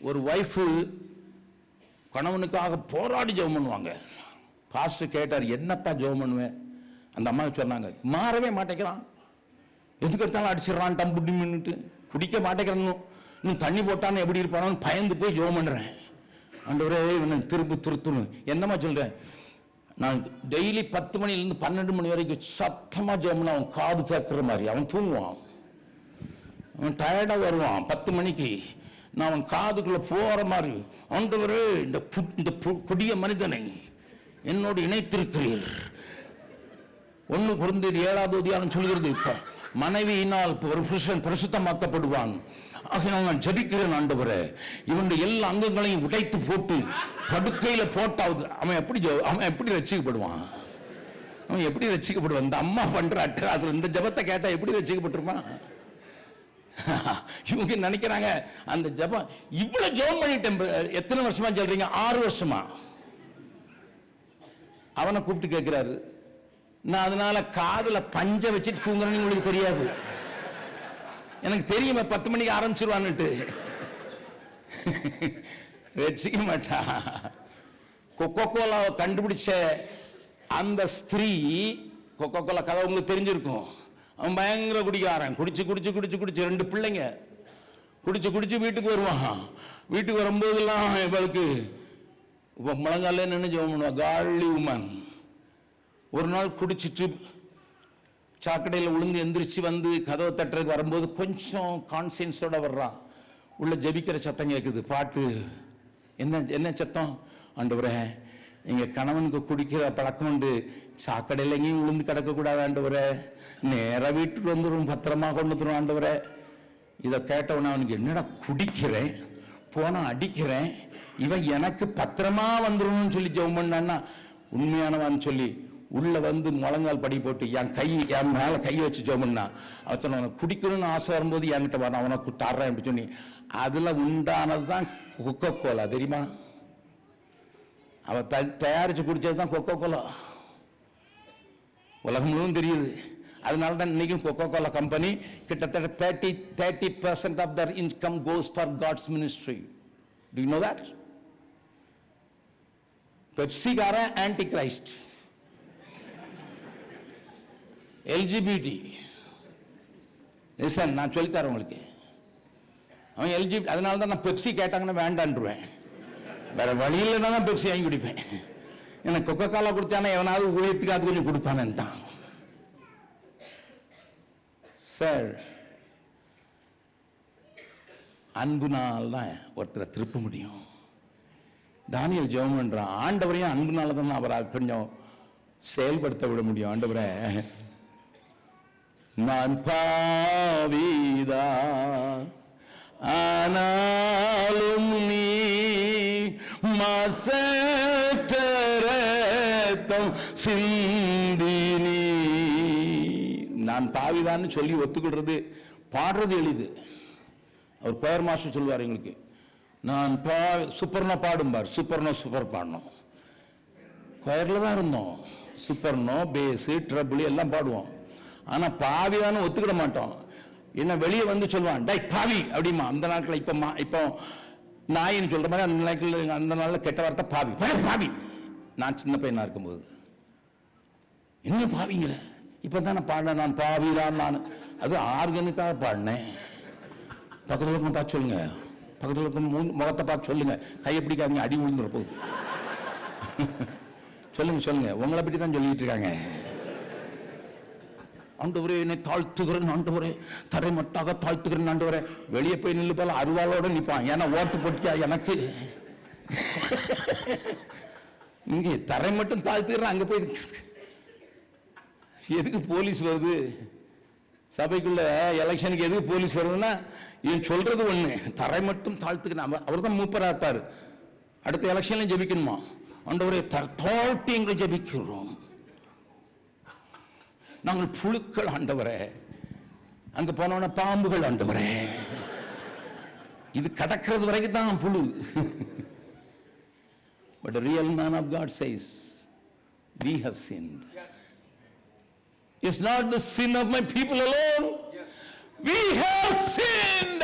ஒரு ஒய்ஃபு கணவனுக்காக போராடி ஜெபம் பண்ணுவாங்க. பாஸ்டர் கேட்டார், என்னப்பா ஜெபம் பண்ணுவேன்? அந்த அம்மா சொன்னாங்க, மாறவே மாட்டேங்கிறான், எதுக்கு எடுத்தாலும் அடிச்சிடறான், டம்புட்டி மின்னுட்டு குடிக்க மாட்டேங்கிறான், இன்னும் தண்ணி போட்டான்னு எப்படி இருப்பானு பயந்து போய் ஜெபம் பண்ணுறேன். ஆண்டவரே இவனை திரும்ப திருத்தணும். என்னம்மா சொல்கிறேன், நான் டெய்லி 10 மணிலேருந்து 12 மணி வரைக்கும் சத்தமாக ஜெபம்னா அவன் காது கேட்குற மாதிரி. அவன் தூங்குவான், அவன் டயர்டாக வருவான். 10 மணிக்கு நான் அவன் காதுக்குள்ளே போகிற மாதிரி, ஆண்டவரே இந்த கொடிய மனிதனை என்னோடு இணைத்திருக்கிறீர். 1 கொரிந்தியர் 7வது அதிகாரம் சொல்கிறது, இப்போ மனைவியினால் ஒரு புருஷன் பரிசுத்தமாக்கப்படுவான். ஆகையால் நான் ஜெபிக்கிறேன், ஆண்டவரே இவனுடைய எல்லா அங்கங்களையும் உடைத்து போட்டு படுக்கையில் போட்டாவது அவன் எப்படி ரட்சிக்கப்படுவான்? அவன் எப்படி ரட்சிக்கப்படுவான்? இந்த அம்மா பண்ற அட்டகாசம், இந்த ஜெபத்தை கேட்டா எப்படி ரட்சிக்கப்பட்டிருப்பான்? இவங்க நினைக்கிறாங்க அந்த ஜெபம். இவ்வளவு ஜெபம் பண்ணிட்டேன். எத்தனை வருஷமா சொல்றீங்க? 6 வருஷமா. அவனை கூப்பிட்டு கேட்கிறாரு, நான் அதனால காதுல பஞ்ச வச்சுட்டு தூங்குறேன்னு உங்களுக்கு தெரியாது, எனக்கு தெரியுமே 10 மணிக்கு ஆரம்பிச்சிருவான்னுட்டு. வச்சுக்க மாட்டா. கொக்கோ கோலாவை கண்டுபிடிச்ச அந்த ஸ்திரீ, கொக்கோ கோலா கதை உங்களுக்கு தெரிஞ்சிருக்கும். அவன் பயங்கர குடிக்காரன், குடிச்சு 2 பிள்ளைங்க, குடிச்சு வீட்டுக்கு வருவான். வீட்டுக்கு வரும்போதெல்லாம் இவளுக்கு இப்போ முழங்கால நின்று ஜெபம் பண்ணுவான், காலி உமன். ஒரு நாள் குடிச்சிட்டு சாக்கடையில் விழுந்து எந்திரிச்சு வந்து கதவை தட்டுறதுக்கு வரும்போது கொஞ்சம் கான்சியன்ஸோட வர்றான். உள்ள ஜெபிக்கிற சத்தம் கேட்குது, பாட்டு. என்ன சத்தம்? ஆண்டவரே எங்கள் கணவனுக்கு குடிக்கிற பழக்கம் உண்டு, சாக்கடையில் எங்கேயும் விழுந்து கிடக்கக்கூடாது ஆண்டவரே, நேராக வீட்டுக்கு வந்துடும், பத்திரமா கொண்டு வந்துடும் ஆண்டவரே. இதை கேட்டவன அவனுக்கு, என்னடா குடிக்கிறேன், போனால் அடிக்கிறேன், இவன் எனக்கு பத்திரமா வந்துடும் சொல்லி ஜெபம் பண்ணான்னா உண்மையானவான்னு சொல்லி உள்ள வந்து முழங்கால் படி போட்டு என் மேலே கை வச்சு ஜெபம் பண்ணா. அவன் சொன்ன, அவனை குடிக்கணும்னு ஆசை வரும்போது என்கிட்ட வரணும், அவனை தர்றேன் அப்படி சொல்லி. அதில் உண்டானது தான் கொக்கோ கோலா, தெரியுமா? அவன் தயாரித்து குடித்தது தான் கொக்கோ கோலா. உலகம் முழுவதும் தெரியுது. அதனால தான் இன்னைக்கும் கொக்கோ கோலா கம்பெனி கிட்டத்தட்ட 30% of their income goes for God's ministry. Do you know that? பெப்சிகாரன் ஆன்டி கிரைஸ்ட், LGBT. நான் சொல்லித்தரேன் உங்களுக்கு. அவன் LGBT. அதனால தான் நான் பெப்சி கேட்டாங்கன்னா வேண்டான்றுவேன், வேற வழியில் தான் பெப்சி வாங்கி குடிப்பேன். எனக்கு கொக்கோ கோலா குடிச்சானா எவனாவது ஊழியத்துக்கு அது கொஞ்சம் கொடுப்பானு தான். சார், அன்புனால் தான் ஒருத்தரை திருப்ப முடியும். தானியேல் ஜெபம் பண்றான், ஆண்டவரையும் அன்புனால தான் அவரை கொஞ்சம் செயல்படுத்த விட முடியும். ஆண்டவரே நான் பாவிதான், ஆனாலும் நீ மாசற்ற இரத்தம் சிந்தினீ. நான் பாவிதான்னு சொல்லி ஒத்துக்கிடுறது, பாடுறது எளிது. அவர் கொயர் மாஸ்டர் சொல்லுவார் எங்களுக்கு, நான் சூப்பர்னோ பாடும்பார், சூப்பர் பாடணும். கொயர்ல தான் இருந்தோம், சூப்பர்னோ பேஸு ட்ரபிள் எல்லாம் பாடுவோம். ஆனா பாவிதான்னு ஒத்துக்கிட மாட்டோம். என்ன வெளியே வந்து சொல்லுவான், டை பாவி அப்படிமா. அந்த நாட்கள் இப்போ நாயின்னு சொல்ற மாதிரி அந்த நாளில் கெட்ட வார்த்தை பாவி, பாவி. நான் சின்ன பையனா இருக்கும்போது என்ன பாவிங்கிற, இப்பதான் நான் பாடினேன், நான் பாவிதான். நான் அது ஆர்கனுக்காக பாடினேன். பக்கத்தில் இருக்க பார்த்து சொல்லுங்க, பக்கத்தில் இருக்க முகத்தை பார்த்து சொல்லுங்க, கையை பிடிக்காதீங்க, அடி விழுந்துற போகுது. சொல்லுங்க, உங்களை பற்றி தான் சொல்லிட்டு இருக்காங்க. ஆண்டவரே என்னை தாழ்த்துகிறேன், ஆண்டவரே தரைமட்டாக தாழ்த்துகிறேன் ஆண்டவரே. வெளியே போய் நில்லு போல அருவாளோட நிற்பான், ஏன்னா ஓட்டு போட்டியா எனக்கு. இங்கே தரை மட்டும் தாழ்த்துக்கிறேன், அங்க போய் எதுக்கு போலீஸ் வருது? சபைக்குள்ள எலெக்ஷனுக்கு எதுக்கு போலீஸ் வருதுன்னா, இவன் சொல்றது ஒண்ணு, தரை மட்டும் தாழ்த்துக்கிறேன். அவர் தான் மூப்பரா இருப்பாரு. அடுத்த எலெக்ஷன்ல ஜெபிக்கணுமா, ஆண்டவரே தாழ்த்தி எங்களை ஜெபிக்கிறோம். நாங்கள் புழுக்கள் ஆண்டவரே, அங்க போனோம்னா பாம்புகள் ஆண்டவரே. இது கடக்கிறது வரைக்கும் தான் புழு. But a real man of God says, we have sinned. Yes. It's not the sin of my people alone. Yes. We have sinned.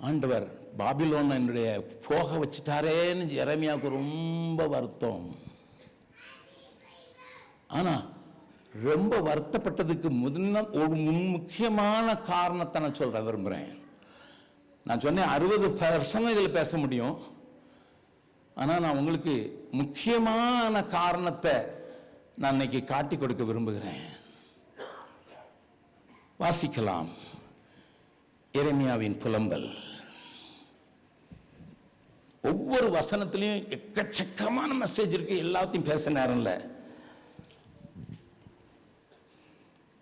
ஆண்டவர் பாபிலோன் என்னுடைய போக வச்சுட்டாரேன்னு எரேமியாவுக்கு ரொம்ப வருத்தம். ஆனா ரொம்ப வருத்தப்பட்டதுக்கு ஒரு முக்கியமான காரணத்தை நான் சொல்ற விரும்புறேன். நான் சொன்னேன் 60% இதில் பேச முடியும். ஆனா நான் உங்களுக்கு முக்கியமான காரணத்தை நான் இன்னைக்கு காட்டி கொடுக்க விரும்புகிறேன். வாசிக்கலாம் எரேமியாவின் புலம்பல். ஒவ்வொரு வசனத்திலையும் எக்கச்சக்கமான மெசேஜ் இருக்கு, எல்லாத்தையும் பேச நேரம் இல்லை.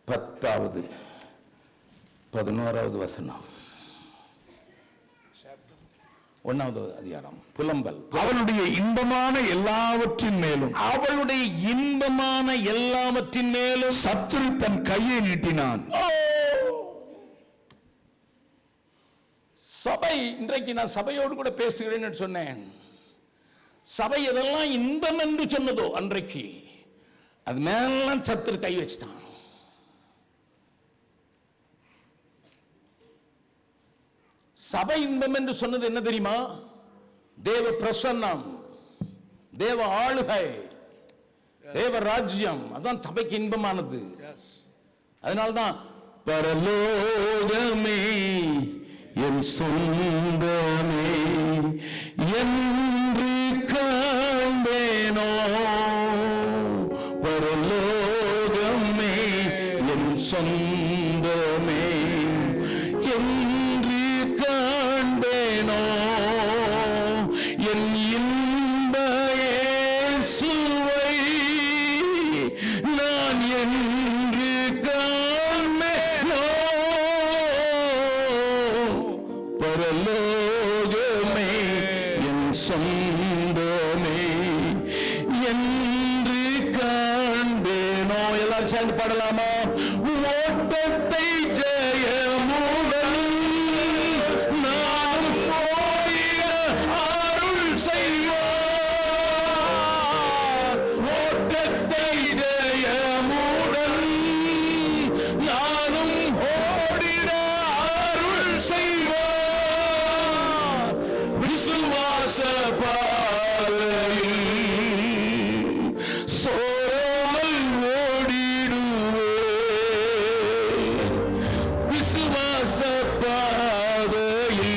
10வது 11வது வசனம், 1வது அதிகாரம், புலம்பல். அவளுடைய இன்பமான எல்லாவற்றின் மேலும், அவளுடைய இன்பமான எல்லாவற்றின் மேலும் சத்துரு தன் கையை நீட்டினான். சபை, இன்றைக்கு நான் சபையோடு கூட பேசுகிறேன்னு சொன்னேன். சபை எதெல்லாம் இன்பம் என்று சொன்னதோ அன்றைக்கு அது மேலாம் சத்துரு கை வச்சுட்டான். சபை இன்பம் என்று சொன்னது என்ன தெரியுமா? தேவ பிரசன்னம், தேவ ஆளுகை, தேவ ராஜ்யம். அதான் சபைக்கு இன்பமானது. அதனால்தான் பரலோகமே என் சொந்தமே என்று காண்பேனோ, பரலோகமே என் சொந்தமே என்று காண்பேனோ, என் இன்ப இயேசுவை நான் என்று காண்பேனோ, பரலோகமே என் சொந்தமே என்று காண்பேனோ. எல்லாரும் சேர்ந்து பாடலாமா? ஓட்டத்தை ஜெயமுடன் நான் போயிட அருள் செய்வார். ஓட்டத்தை ஜெயமுடன் நானும் ஓடிட அருள் செய்வார். விசுவாச பாதையில் சோராமல் ஓடிடுவேன். விசுவாச பாதையில்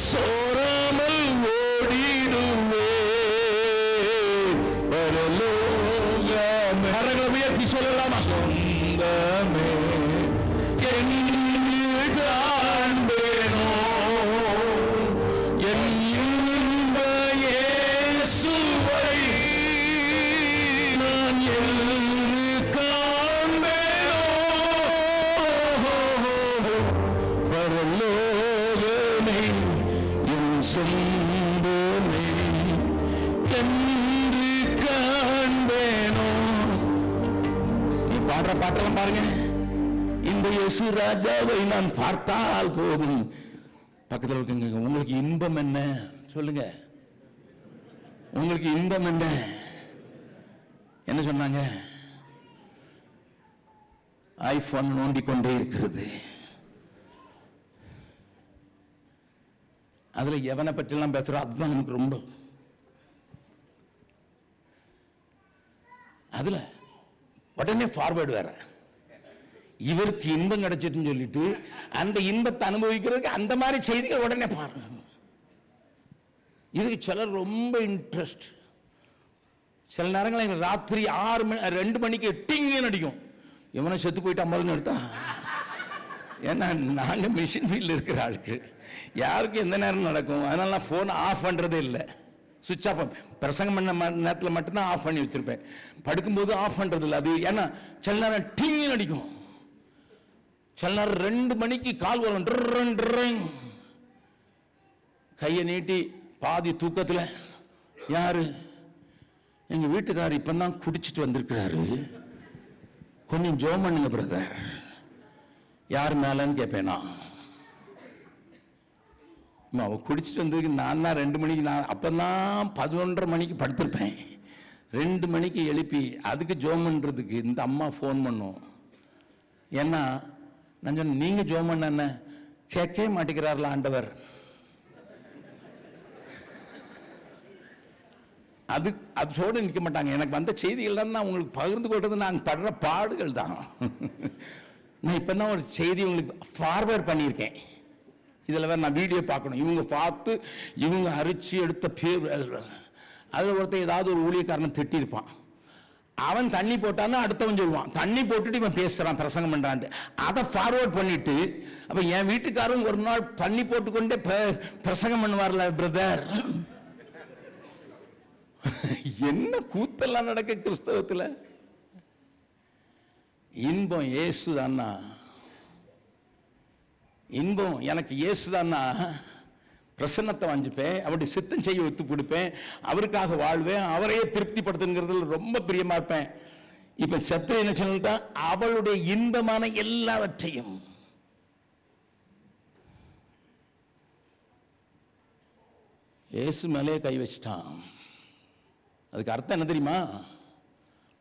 சோராமல் ஓடிடுவேன். பரலோகமே, கரங்களை உயர்த்தி சொல்லலாமா? சொந்தமே என்று காண்பேனோ, என் இன்ப இயேசுவை நான் என்று காண்பேனோ, பரலோகமே என் சொந்தமே என்று காண்பேனோ. நீ பாடுற பாட்டெல்லாம் பாருங்க. இந்த இயேசு ராஜாவை நான் பார்த்தால் போதும். பக்கத்தில் இருக்குங்க, உங்களுக்கு இன்பம் என்ன சொல்லுங்க? உங்களுக்கு இன்பம் என்ன? என்ன சொன்னாங்க? ஐபோன் நோண்டிக் கொண்டே இருக்கிறது. அதுல எவனை பற்றி எல்லாம் பேசுறோம், அதுதான் நமக்கு ரொம்ப. அதுல உடனே ஃபார்வேர்டு வேற, இவருக்கு இன்பம் கிடைச்சிட்டுன்னு சொல்லிட்டு அந்த இன்பத்தை அனுபவிக்கிறதுக்கு அந்த மாதிரி செய்திகள் உடனே பாருங்க. இதுக்கு சிலர் ரொம்ப இன்ட்ரெஸ்ட். சில நேரங்களில் ராத்திரி 2 மணிக்கு டிங்கு அடிக்கும். இவனை செத்து போயிட்டு அம்மான்னு எடுத்தா. ஏன்னா நாங்கள் மிஷின் ஃபீல்டில் இருக்கிற ஆளுக்கு யாருக்கும் எந்த நேரம் நடக்கும். அதனால நான் ஃபோன் ஆஃப் பண்ணுறதே இல்லை, சுவிட்ச் ஆஃப். பிரசங்கம் பண்ண நேரத்தில் மட்டும்தான் ஆஃப் பண்ணி வச்சிருப்பேன். படுக்கும்போது ஆஃப் பண்ணுறது இல்லை. அது ஏன்னா சில நேரம் டிங்கு அடிக்கும். சில நேரம் 2 மணிக்கு கால் வரும், கையை நீட்டி பாதி தூக்கத்தில், யாரு? எங்க வீட்டுக்காரர் இப்பதான் குடிச்சிட்டு வந்திருக்கிறாரு, கொஞ்சம் ஜெபம் பண்ணுங்க பிரதர். யார் மேலன்னு கேட்பேனா? அவ குடிச்சிட்டு வந்ததுக்கு நான் தான் 2 மணிக்கு, நான் அப்பதான் 11:30 மணிக்கு படுத்திருப்பேன். 2 மணிக்கு எழுப்பி அதுக்கு ஜெபம் பண்றதுக்கு இந்த அம்மா ஃபோன் பண்ணும். ஏன்னா நான் சொன்னேன், நீங்க ஜெபம் பண்ண என்ன கேட்கவே மாட்டேங்கிறார்ல ஆண்டவர். அதோடு நிற்க மாட்டாங்க. எனக்கு வந்த செய்திகள் தான் உங்களுக்கு பகிர்ந்து கொள்றது. நாங்கள் படுற பாடுகள் தான். நான் இப்போ தான் ஒரு செய்தி உங்களுக்கு ஃபார்வேர்ட் பண்ணியிருக்கேன். இதில் வேறு நான் வீடியோ பார்க்கணும். இவங்க பார்த்து இவங்க அரிச்சு எடுத்த பேர் அதில் ஒருத்தர் ஏதாவது ஒரு ஊழியக்காரனை திட்டியிருப்பான். அவன் தண்ணி போட்டான்னா அடுத்தவன் சொல்லுவான் தண்ணி போட்டுட்டு இவன் பேசுகிறான் பிரசங்கம் பண்ணுறான்ட்டு. அதை ஃபார்வேர்ட் பண்ணிட்டு அப்போ என் வீட்டுக்காரன் ஒரு நாள் தண்ணி போட்டுக்கொண்டே பிரசங்கம் பண்ணுவார்ல பிரதர். என்ன கூத்தெல்லாம் நடக்க கிறிஸ்தவத்தில். இன்பம் இயேசுதான்னா, இன்பம் எனக்கு இயேசுதான்னா பிரசன்னத்தை வாஞ்சிப்பேன், அப்படி சித்தம் செய்ய ஒத்து கொடுப்பேன், அவருக்காக வாழ்வேன், அவரையே திருப்திப்படுத்துங்கிறதுல ரொம்ப பிரியமா இருப்பேன். இப்ப சத்து என்ன சொல்லிட்டா, அவளுடைய இன்பமான எல்லாவற்றையும் இயேசு மேலே கை வச்சிட்டான். அதுக்கு அர்த்தம் என்ன தெரியுமா?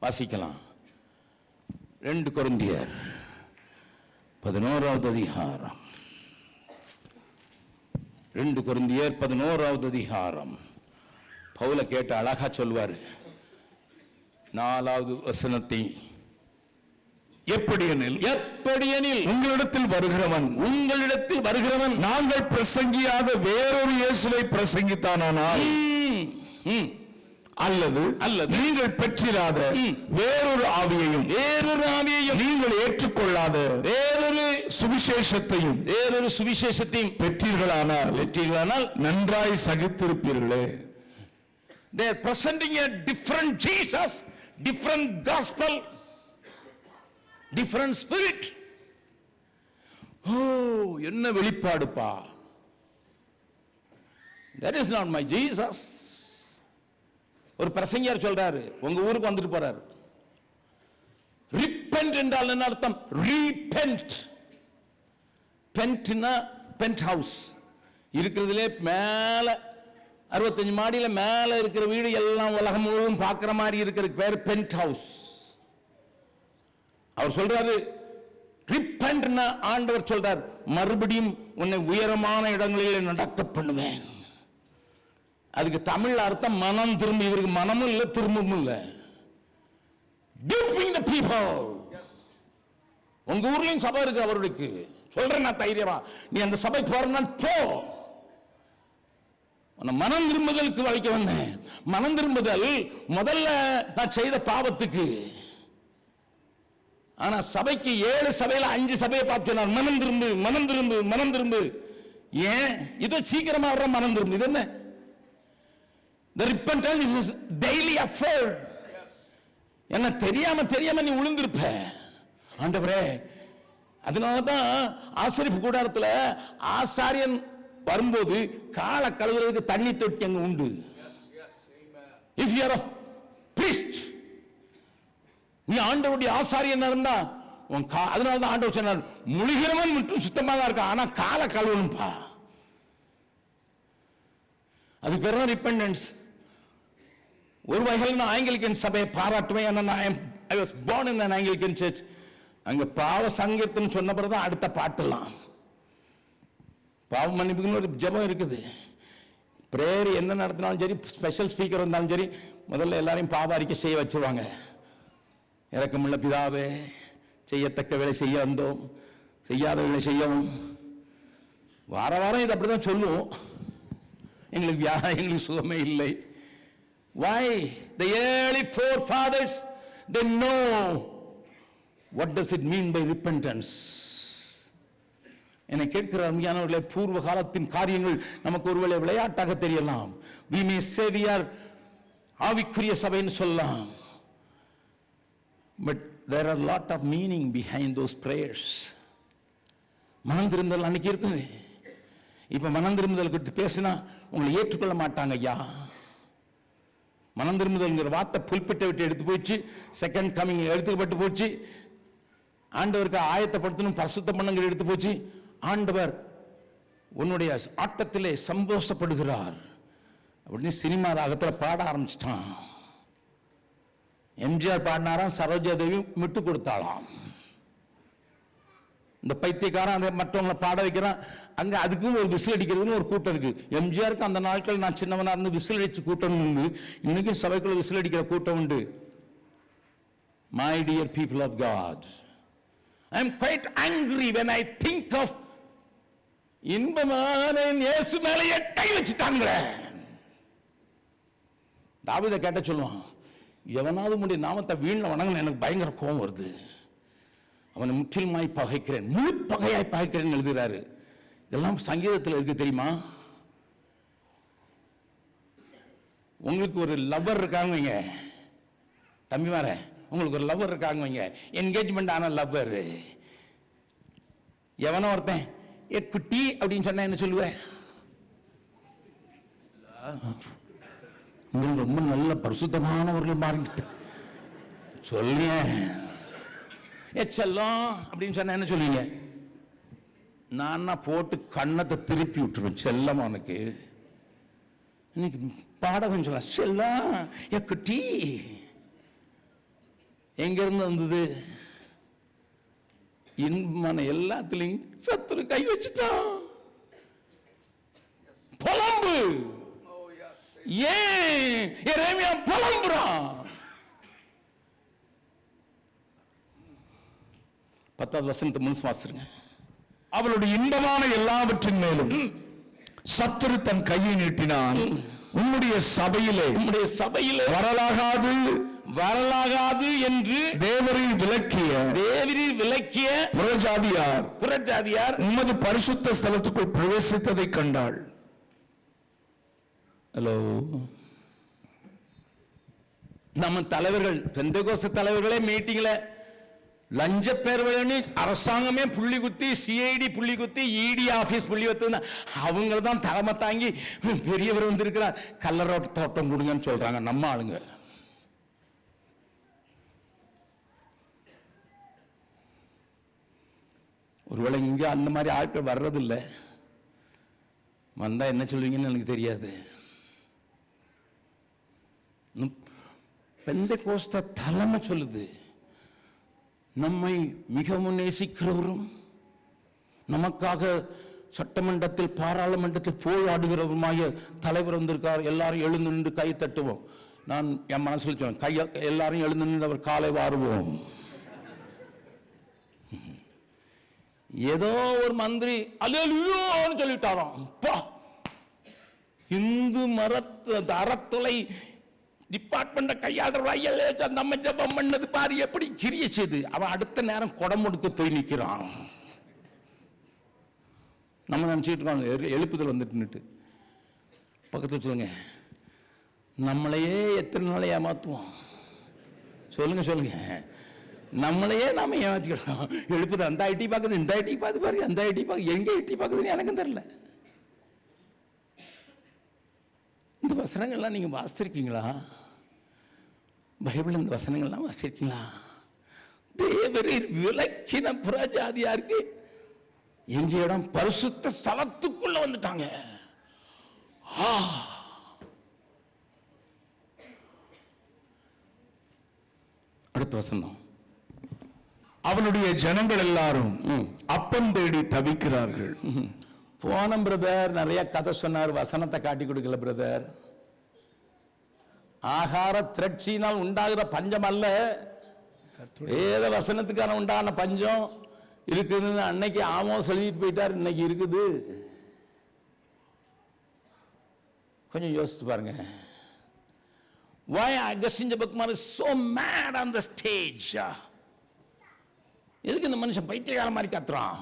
வாசிக்கலாம். 2 கொரிந்தியர் 11வது அதிகாரம். 2 கொரிந்தியர் 11வது அதிகாரம். பவுல கேட்ட அழகா சொல்வாரு 4வது வசனத்தை. எப்படியெனில் உங்களிடத்தில் வருகிறவன் நாங்கள் பிரசங்கியாத வேறொரு இயேசுவை பிரசங்கித்தானால், அல்லது நீங்கள் பெற்றிராத வேறொரு ஆவியையும் நீங்கள் ஏற்றுக்கொள்ளாத வேறொரு சுவிசேஷத்தையும் பெற்றீர்களானால் நன்றாய் சகித்திருப்பீர்களே. They are presenting a different Jesus, different gospel, different spirit. என்ன வெளிப்பாடுப்பா. That is not my Jesus. ஒரு பிரசங்கியார் சொல்றாரு, உங்க ஊருக்கு வந்துட்டு போறாரு. ரிப்பென்ட் என்றால் என்ன அர்த்தம்? ரீபென்ட். பென்ட்னா பென்ட் ஹவுஸ். இருக்கிறதுலே மேல 65 மாடியில மேல இருக்கிற வீடு எல்லாம் உலகம் முழுவதும் பார்க்கிற மாதிரி இருக்கிற பேர் பென்ட் ஹவுஸ். அவர் சொல்றாரு ரிப்பென்ட்னா, ஆண்டவர் சொல்றார் மறுபடியும் உன்னை உயரமான இடங்களில் நடக்க பண்ணுவேன். அதுக்கு தமிழ் அர்த்தம் மனம் திரும்பி. இவருக்கு மனமும் இல்லை திரும்பவும் இல்லை. Giving the people. உங்க ஊர்லயும் சபை இருக்கு அவருக்கு. சொல்றேன் நான் தைரியமா, நீ அந்த சபை போறேன்னா போ. உன்னை மனம் திரும்புதலுக்கு வளைக்க வந்தேன். மனம் திரும்புதல் முதல்ல நான் செய்த பாவத்துக்கு. ஆனா சபைக்கு 7 சபையில 5 சபையை பார்த்து நான் மனம் திரும்பு மனம் திரும்பு மனம் திரும்பு. ஏன் இது சீக்கிரமா வர்ற மனம் திரும்பு? இது என்ன? The repentance is daily effort. என்ன தெரியாம நீ விழுந்திருப்ப. ஆண்டவரே, அதனாலதான் ஆசரிப்பு கூடாரத்துல ஆசாரியன் வரும்போது காலை கழுவுறதுக்கு தண்ணி தொட்டி அங்க உண்டு. If you are a priest, நீ ஆண்டவருடைய ஆசாரியன் இருந்தா அதனாலதான் ஆண்டவர் சொன்னார் முழுகிறவன் மட்டும் சுத்தமா தான் இருக்கான், ஆனா காலை கழுவணும்பா. அது பேர் தான் ரிப்பெண்டன்ஸ். ஒரு வகையில் நான் ஆங்கிலிக்கன் சபையை பாராட்டுவேன். I was born in an Anglican church. அங்க பாவ சங்கீர்த்தம் சொன்ன பிறகுதான் அடுத்த பாட்டெல்லாம். பாவ மன்னிப்புக்குன்னு ஒரு ஜெபம் இருக்குது. பிரேயர் என்ன நடத்தினாலும் சரி, ஸ்பெஷல் ஸ்பீக்கர் வந்தாலும் சரி, முதல்ல எல்லாரையும் பாவ அறிக்கை செய்ய வச்சிருவாங்க. இரக்கமுள்ள பிதாவே, செய்யத்தக்க வேலை செய்ய வந்தோம், செய்யாத வேலை செய்யவும். வாரம் இது அப்படிதான் சொல்லுவோம். எங்களுக்கு சுகமே இல்லை. Why? The early forefathers, they know what does it mean by repentance. என்னை கேட்கிற அருமையானவர்களே, பூர்வ காலத்தின் காரியங்கள் நமக்கு ஒருவேளை விளையாட்டாக தெரியலாம். We may say we are ஆவிக்குரிய சபைன்னு சொல்லலாம். But there are a lot of meaning behind those prayers. மனம் திரும்புதல் அன்னைக்கு இருக்குது. இப்ப மனம் திரும்புதல் குறித்து பேசினா உங்களை ஏற்றுக்கொள்ள மாட்டாங்க. ஐயா, மனம் திரும்புதல்ங்கிற வார்த்தை புல்பிட்டை விட்டு எடுத்து போச்சு, செகண்ட் கமிங் எடுத்துக்கப்பட்டு போச்சு. ஆண்டவருக்கு ஆயத்தப்படுத்தணும், பரிசுத்தம் பண்ணுங்கிற எடுத்து போச்சு. ஆண்டவர் உன்னுடைய ஆட்டத்திலே சந்தோஷப்படுகிறார் அப்படின்னு சினிமா ராகத்தில் பாட ஆரம்பிச்சிட்டான். எம்ஜிஆர் பாடினாராம், சரோஜா தேவி விட்டு கொடுத்தாளாம். இந்த பைத்தியக்காரன் அதை மற்றவங்களை பாட வைக்கிறான். அங்க அதுக்கும் ஒரு விசில் அடிக்கிறதுன்னு ஒரு கூட்டம் இருக்கு. எம்ஜிஆருக்கு அந்த நாட்கள் நான் சின்னவனா இருந்து விசில் அடிச்சு கூட்டம் உண்டு. இன்னைக்கும் சபைக்குள்ள விசில் அடிக்கிற கூட்டம் உண்டு. My dear people of God, I am quite angry when I think of இன்பமான இயேசு மேலேயே கை வச்சுட்டாங்களே. தாவீதை கேட்ட சொல்லுவான், எவனாவது உம்முடைய நாமத்தை வீண்ல வணங்கின எனக்கு பயங்கர கோபம் வருது, அவனை முற்றிலுமாய் பகைக்கிறேன், முழு பகையாய் பகைக்கிறேன் எழுதுகிறாரு. இதெல்லாம் சங்கீதத்தில் இருக்கு தெரியுமா? உங்களுக்கு ஒரு லவ்வர் இருக்காங்க வைங்க, தம்பிமார உங்களுக்கு ஒரு லவ்வர் இருக்காங்க வைங்க, என்கேஜ்மெண்ட் ஆன லவ்வர். எவனோ ஒருத்தன் ஏ குட்டி அப்படின்னு சொன்னா என்ன சொல்லுவேன்? ரொம்ப நல்ல பரிசுத்தமானவர்கள் மாறிட்டு சொல்லுங்க. ஏ செல்லம் அப்படின்னு சொன்ன என்ன சொல்லுவீங்க? நான் போட்டு கண்ணத்தை திருப்பி விட்டுருவேன். செல்லம் அவனுக்கு இன்னைக்கு பாடகன் சொல்ல செல்லம் ஏ குட்டி. எங்க இருந்து வந்தது? இன்பமான எல்லாத்திலையும் சத்துரு கை வச்சுட்டான். புலம்பு. ஏன் எரேமியா புலம்புறான்? 10வது வசனத்தை முழுசு வாசிருங்க. அவளுடைய இன்பமான எல்லாவற்றின் மேலும் சத்துரு தன் கையை நீட்டினான். உம்முடைய சபையிலே வரலாகாது என்று தேவரீர் விலக்கிய புறஜாதியார் உமது பரிசுத்த ஸ்தலத்துக்குள் பிரவேசித்ததை கண்டாள். ஹலோ, நம்ம தலைவர்கள், பெந்தேகோஸ்து தலைவர்களே மீட்டிங்ல லஞ்ச பேர் அரசாங்கமே புள்ளி குத்தி, சிஐடி புள்ளி குத்தி, இடி ஆபீஸ் புள்ளி குத்தி, அவங்க தான் தலைமை தாங்கி பெரியவர் வந்திருக்கிறார், கல்லறை தோட்டம் கொடுங்கன்னு சொல்றாங்க நம்ம ஆளுங்க. ஒருவேளை இங்க அந்த மாதிரி ஆட்கள் வர்றதில்லை, வந்தா என்ன சொல்லுவீங்கன்னு எனக்கு தெரியாது. பெந்தேகோஸ்து தலைமை சொல்லுது, நம்மை மிகவும் நேசிக்கிறவரும் நமக்காக சட்டமன்றத்தில் பாராளுமன்றத்தில் போராடுகிறவருமாய தலைவர் வந்திருக்கார், எல்லாரும் எழுந்து நின்று கை தட்டுவோம். நான் என் மனசில் சொல்லுவேன், கையை எல்லாரும் எழுந்து நின்று அவர் காலை வாருவோம். ஏதோ ஒரு மந்திரி அல்லேலூயான்னு சொல்லிட்டாராம். இந்து அறத்துறை டிபார்ட்மெண்ட் கையாளுற நம்ம ஜபம் பண்ணது பாரு எப்படி கிரிய செய்து. அவன் அடுத்த நேரம் குடம் கொடுக்க போய் நிற்கிறான். நம்ம நினைச்சிட்டு இருக்கோம் எழுப்புதல் வந்துட்டு. பக்கத்தில் சொல்லுங்க, நம்மளையே எத்தனை நாளை ஏமாத்துவோம்? சொல்லுங்க, நம்மளையே நாம ஏமாத்திக்கிறோம். எழுப்புதல் அந்த ஐடி பார்க்குது, இந்த ஐடி பார்த்து பாரு, அந்த ஐடி பார்க்க, எங்க ஐடி பார்க்குதுன்னு எனக்கும் தெரியல. இந்த வசனங்கள்லாம் நீங்க வாசிச்சிருக்கீங்களா? பைபிள் இந்த வசனங்கள்லாம் வாசிச்சிருக்கீங்களா? தேவரீர் விலக்கின புறஜாதியாருக்கு எங்க இடம் பரிசுத்த ஸ்தலத்துக்குள்ள வந்துட்டாங்க. அடுத்த வசனம், அவனுடைய ஜனங்கள் எல்லாரும் அப்பம் தேடி தவிக்கிறார்கள். போன பிரதர் நிறைய கதை சொன்னார், வசனத்தை காட்டி கொடுக்கல பிரதர். ஆகார திரட்சியினால் உண்டாகிற பஞ்சம் அல்ல, வேத வசனத்துக்கான உண்டான பஞ்சம் இருக்குதுன்னு அன்னைக்கு ஆமோஸ் எழுதிட்டு போயிட்டார், இன்னைக்கு இருக்குது. கொஞ்சம் யோசித்து பாருங்க. Why Augustine Jabakmar is so mad on the stage? எதுக்கு இந்த மனுஷன் பைத்தியக்கார மாதிரி கத்துறான்?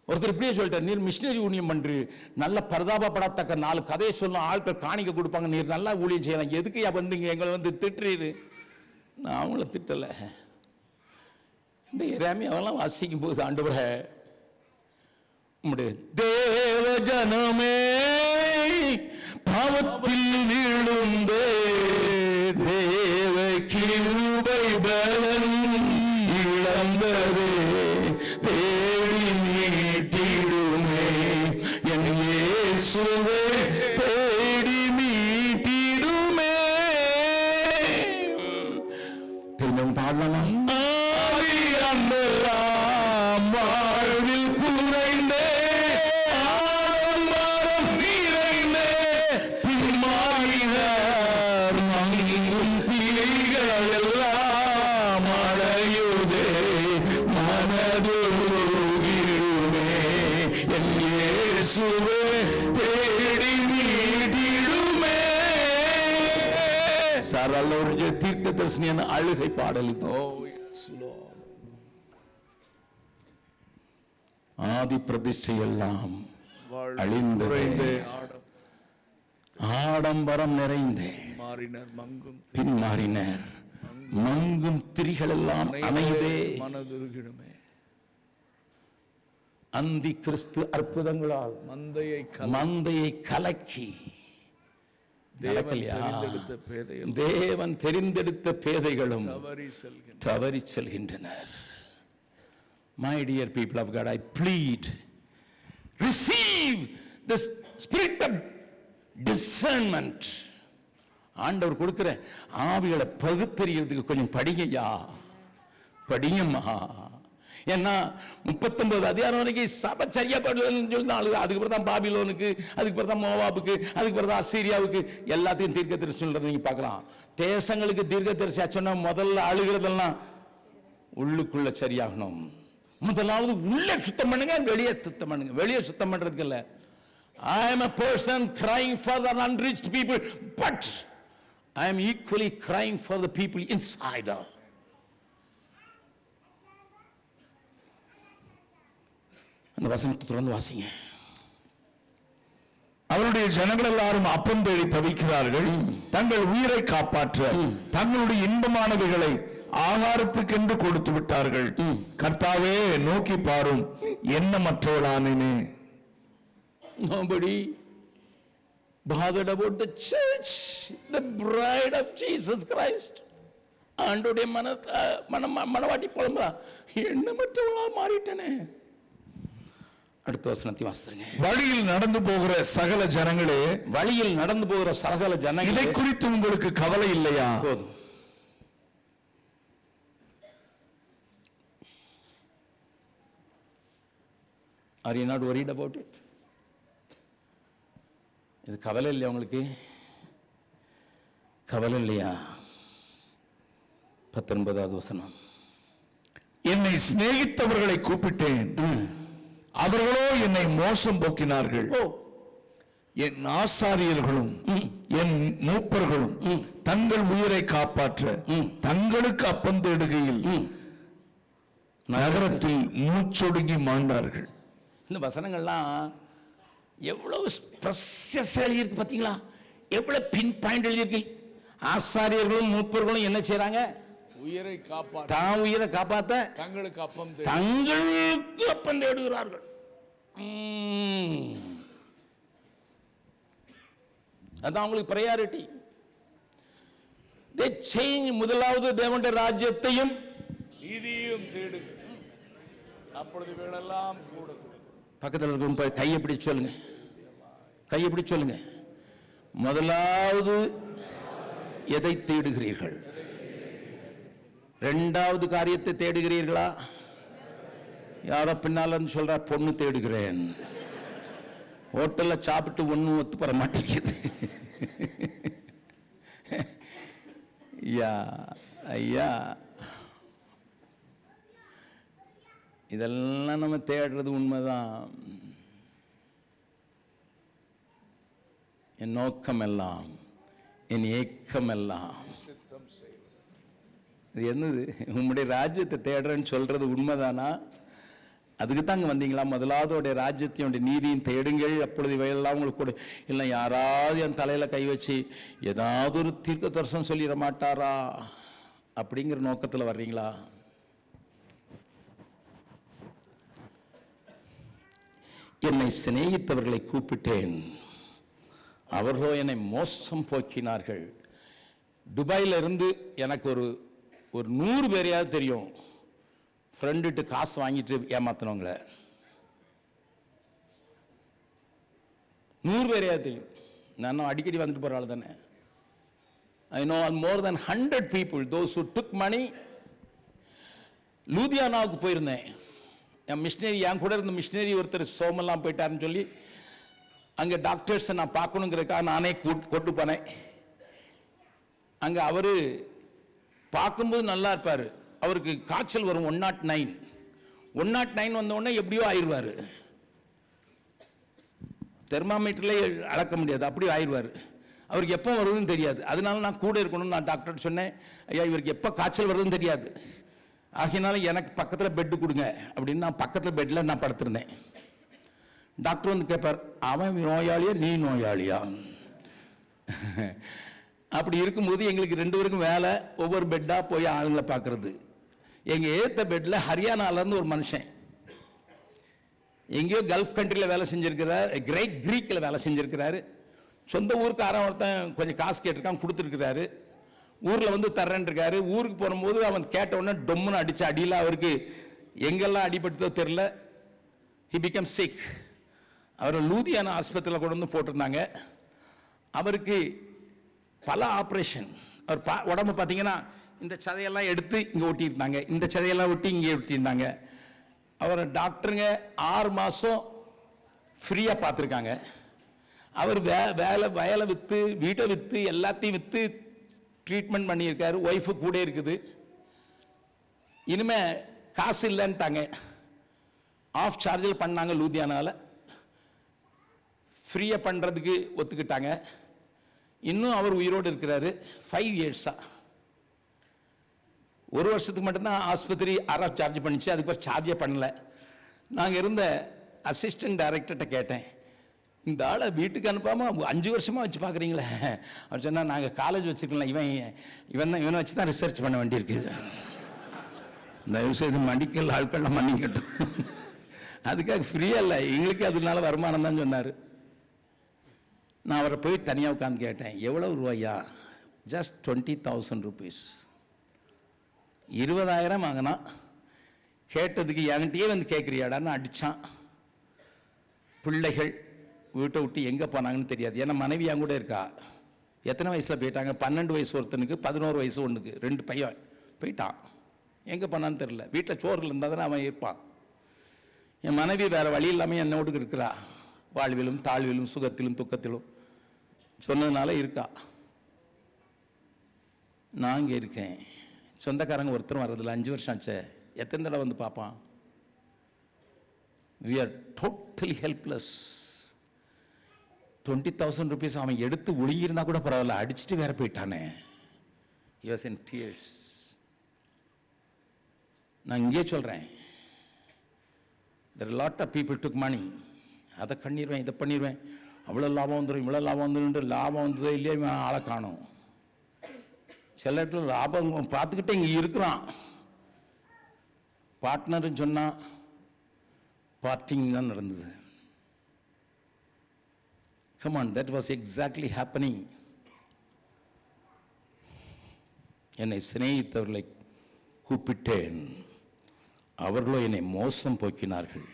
ஒருத்தர் இப்படியே சொல்லிட்டார், நீர் மிஷினரி ஊழியம் பண்று, நல்ல பரிதாபப்படத்தக்க 4 கதையை சொல்லும் ஆட்கள் காணிக்க கொடுப்பாங்க, நீர் நல்லா ஊழியம் செய்யலாம், எதுக்கு வந்தீங்க எங்களை வந்து திட்டுறீரு? நான் அவங்கள திட்டல. இந்த எரேமியா அவெல்லாம் வாசிக்கும் போது ஆண்டவரே உம்முடைய தேவ ஜனமே பாவத்தில் விழுந்தே தேவ கிருபை பலன் இழந்ததே தேடி மீட்டிடுமே என் இயேசுவே தேடி மீட்டிடுமே. தெரிஞ்சவங்க பாடலாமா? ஆவி அந்தரா இயேசுவே தேடி நீடிடுமே. சாரால் அவருடைய தீர்க்க தரிசனியான அழுகை பாடல் இது. ஆதி பிரதிஷ்டை எல்லாம் அழிந்து ஆடம்பரம் நிறைந்தே பின் மாறினர், மங்கும் திரிகள் எல்லாம் அணைந்தே மனதுருகிடுமே. அந்தி கிறிஸ்து அற்புதங்களால் மந்தையை கலக்கி தேவன் தெரிந்தெடுத்த பேதைகளும் தவறி செல்கின்றனர். My dear people of God, I plead, receive the spirit of discernment. ஆண்டவர் கொடுக்கிற ஆவிகளை பகுத்தறிகிறதுக்கு கொஞ்சம் படிங்கய்யா, படிங்கம்மா. ஏன்னா 39 அதிகாரம் வரைக்கும் சபை சரியா படலன்னு சொல்லி தான் அதுக்கப்புறம் தான் பாபிலோனுக்கு, அதுக்கப்புறம் தான் மோவாபுக்கு, அதுக்கப்புறம் தான் அசீரியாவுக்கு எல்லாத்தையும் தீர்க்க தரிசி சொல்றதை நீங்க பார்க்கலாம். தேசங்களுக்கு தீர்க்க தரிசி சொன்னா முதல்ல அழுகிறதெல்லாம் உள்ளுக்குள்ள சரியாகணும். முதலாவது உள்ளே சுத்தம் பண்ணுங்க, வெளியே சுத்தம் பண்ணுங்க. வெளியே சுத்தம் பண்றதுக்கு இல்ல. I am a person crying for the unreached people, but I am equally crying for the people inside. அந்த வசனத்தை தொடர்ந்து வாசிங்க. அவருடைய ஜனங்கள் எல்லாரும் அப்பம் தேடி தவிக்கிறார்கள், தங்கள் உயிரை காப்பாற்ற தங்களுடைய இன்பமானவைகளை ஆகாரத்துக்கென்று கொடுத்து விட்டார்கள். கர்த்தாவே நோக்கி பாரும், எண்ணமற்றவளானேனே. Nobody bothered about the church, the bride of Jesus Christ. ஆண்டோடைய மனவாட்டி புலம்பா, எண்ணமற்றவளா மாறிட்டனே. அடுத்த வசனத்தை வாசிங்க. வழியில் நடந்து போகிற சகல ஜனங்களே, வழியில் நடந்து போகிற சகல ஜனங்களே, இதை குறித்து உங்களுக்கு கவலை இல்லையா? போதும். Are you not worried about it? இது கவலை இல்லையா உங்களுக்கு? கவலை இல்லையா? 19வது வசனம். என்னை சிநேகித்தவர்களை கூப்பிட்டேன், அவர்களோ என்னை மோசம் போக்கினார்கள். என் ஆசாரியர்களும் என் மூப்பர்களும் தங்கள் உயிரை காப்பாற்ற தங்களுக்கு அப்பம் தேடுகையில் நகரத்தில் மூச்சொடுங்கி மாண்டார்கள். இந்த வசனங்கள்லாம் எவ்வளவு பிரசஸ் எழுதியிருக்கு பார்த்தீங்களா? எவ்வளவு பின் பாயிண்ட் எழுதியிருக்கு. ஆசாரியர்களும் மூப்பர்களும் என்ன செய்றாங்க? உயிரை காப்பாற்ற, தான் உயிரை காப்பாற்ற தங்களுக்கு அப்பம் தேடுகிறார்கள். அதான் அவங்களுக்கு பிரையாரிட்டி. முதலாவது தேவனுடைய ராஜ்யத்தையும் நீதியையும் தேடுங்க, அப்பொழுது இவைகளெல்லாம் கூட. பக்கத்தில் இருக்கும் கையை பிடிச்சு சொல்லுங்க, கையை பிடிச்சு சொல்லுங்க. முதலாவது எதை தேடுகிறீர்கள்? இரண்டாவது காரியத்தை தேடுகிறீர்களா? யாரோ பின்னால சொல்ற பொண்ணு தேடுகிறேன். ஹோட்டல்ல சாப்பிட்டு ஒன்னும் ஒத்து பெற மாட்டேங்குது. ஐயா ஐயா, இதெல்லாம் நம்ம தேடுறது உண்மைதான். என் நோக்கம் எல்லாம், என் ஏக்கம் எல்லாம் இது என்னது? உங்களுடைய ராஜ்யத்தை தேடுறேன்னு சொல்றது உண்மைதானா? அதுக்கு தாங்க வந்தீங்களா? முதலாவதோடைய ராஜ்யத்தையும் நீதியும் தேடுங்கள், அப்பொழுது இவையெல்லாம் உங்களுக்கு கூட. இல்லை யாராவது என் தலையில கை வச்சு ஏதாவது ஒரு தீர்க்க தரிசனம் சொல்லிட மாட்டாரா அப்படிங்கிற நோக்கத்தில் வர்றீங்களா? என்னை சிநேகித்தவர்களை கூப்பிட்டேன், அவர்களோ என்னை மோசம் போக்கினார்கள். துபாயில இருந்து எனக்கு ஒரு 100 பேரையாவது தெரியும், ஃப்ரெண்டுட்டு காசு வாங்கிட்டு ஏமாத்தினவங்கள 100 பேரையாவது தெரியும். நான் அடிக்கடி வந்துட்டு போற ஆள் தானே. I know more than 100 people, those who took money. லூதியானாவுக்கு போயிருந்தேன். என் மிஷினரி, என் கூட இருந்த மிஷினரி ஒருத்தர் சோமெல்லாம் போயிட்டாருன்னு சொல்லி அங்கே டாக்டர்ஸை நான் பார்க்கணுங்கிறதுக்காக நானே கொண்டு போனேன். அங்கே அவர் பார்க்கும்போது நல்லா இருப்பார். அவருக்கு காய்ச்சல் வரும் 109 வந்த உடனே எப்படியோ ஆயிடுவார். தெர்மாமீட்டர்லேயே அளக்க முடியாது, அப்படி ஆயிடுவார். அவருக்கு எப்போ வருதுன்னு தெரியாது. அதனால நான் கூட இருக்கணும்னு நான் டாக்டர் சொன்னேன். ஐயா இவருக்கு எப்போ காய்ச்சல் வருதுன்னு தெரியாது, ஆகையினால எனக்கு பக்கத்தில் பெட்டு கொடுங்க அப்படின்னு நான் பக்கத்தில் பெட்டில் நான் படுத்திருந்தேன். டாக்டர் வந்து கேட்பார், அவன் நோயாளியா நீ நோயாளியா? அப்படி இருக்கும்போது எங்களுக்கு 2 பேருக்கும் வேலை, ஒவ்வொரு பெட்டாக போய் ஆளுங்களை பார்க்கறது. எங்கள் ஏற்ற பெட்டில் ஹரியானாலேருந்து ஒரு மனுஷன் எங்கேயோ கல்ஃப் கண்ட்ரியில் வேலை செஞ்சுருக்கிறார், கிரேட் கிரீக்கில் வேலை செஞ்சுருக்கிறாரு. சொந்த ஊருக்கு ஒருத்தன் கொஞ்சம் காசு கேட்டிருக்கான், கொடுத்துருக்கிறாரு. ஊரில் வந்து தர்றேன் இருக்காரு. ஊருக்கு போகும்போது அவன் கேட்ட உடனே டொம்முன்னு அடித்த அடியில் அவருக்கு எங்கெல்லாம் அடிபட்டதோ தெரில. He become sick. அவரை லூதியான ஆஸ்பத்திரியில் கொண்டு வந்து போட்டிருந்தாங்க. அவருக்கு பல ஆப்ரேஷன். அவர் உடம்பு பார்த்தீங்கன்னா இந்த சதையெல்லாம் எடுத்து இங்கே ஒட்டியிருந்தாங்க, இந்த சதையெல்லாம் ஒட்டி இங்கே ஒட்டியிருந்தாங்க. அவரை டாக்டருங்க 6 மாதம் ஃப்ரீயாக பார்த்துருக்காங்க. அவர் வயலை விற்று வீட்டை விற்று எல்லாத்தையும் விற்று ட்ரீட்மெண்ட் பண்ணியிருக்காரு. ஒய்ஃபு கூட இருக்குது. இனிமேல் காசு இல்லைன்ட்டாங்க. ஆஃப் சார்ஜில் பண்ணாங்க லூதியானாவில். ஃப்ரீயாக பண்ணுறதுக்கு ஒத்துக்கிட்டாங்க. இன்னும் அவர் உயிரோடு இருக்கிறாரு. 5 இயர்ஸாக 1 வருஷத்துக்கு மட்டும்தான் ஆஸ்பத்திரி ஆர்எஃப் சார்ஜ் பண்ணிச்சு, அதுக்கு பிறகு சார்ஜே பண்ணல. நாங்கள் இருந்த அசிஸ்டன்ட் டைரக்டர்கிட்ட கேட்டேன், இந்த ஆளை வீட்டுக்கு அனுப்பாமல் 5 வருஷமாக வச்சு பார்க்குறீங்களே? அவர் சொன்னால், நாங்கள் காலேஜ் வச்சுருக்கலாம், இவனை வச்சு தான் ரிசர்ச் பண்ண வேண்டியிருக்குது. தயவுசெய்து மெடிக்கல் ஆட்கள்லாம் மன்னிக்கட்டும், அதுக்காக ஃப்ரீயாக இல்லை, எங்களுக்கு அதனால வருமானம் தான் சொன்னார். நான் அவரை போய் தனியாக உட்காந்து கேட்டேன், எவ்வளோ ரூபாயா? Just 20,000 rupees. 20,000 வாங்கினா. கேட்டதுக்கு என்கிட்டயே வந்து கேட்குறியாடான்னு அடித்தான். பிள்ளைகள் வீட்டை விட்டு எங்கே போனாங்கன்னு தெரியாது. ஏன்னா மனைவி என் கூட இருக்கா. எத்தனை வயசில் போயிட்டாங்க? 12 வயசு ஒருத்தனுக்கு, 11 வயசு ஒன்றுக்கு, 2 பையன் போயிட்டான். எங்கே போனான்னு தெரில. வீட்டில் சோறு இருந்தால் தானே அவன் இருப்பான். என் மனைவி வேறு வழி இல்லாமல் என்னோடு இருக்கிறா. வாழ்விலும் தாழ்விலும் சுகத்திலும் துக்கத்திலும் சொன்னதுனால இருக்கா. நான் இங்கே இருக்கேன். சொந்தக்காரங்க ஒருத்தரும் வர்றதில்ல. 5 வருஷம் ஆச்சு. எத்தனை தடவை வந்து பார்ப்பான்? we are totally helpless. 20,000 rupees அவன் எடுத்து ஒழுங்கியிருந்தா கூட பரவாயில்ல, அடிச்சுட்டு வேற போயிட்டானே. he was in tears. நான் இங்கே சொல்கிறேன், there are a lot of people took money. அதை பண்ணிடுவேன், இதை பண்ணிடுவேன், அவ்வளோ லாபம் வந்துடும், இவ்வளோ லாபம் வந்துடும். லாபம் வந்ததோ இல்லையே, இவன் ஆளை காணும். சில இடத்துல லாபம் பார்த்துக்கிட்டே இங்கே இருக்கிறான். பார்ட்னர்னு சொன்னால் பார்ட்டிங் தான் நடந்தது. Come on, that was exactly happening. என்னை சிநேகித்தவர்களை கூப்பிட்டேன், அவர்களோ என்னை மோசம் போக்கினார்கள்.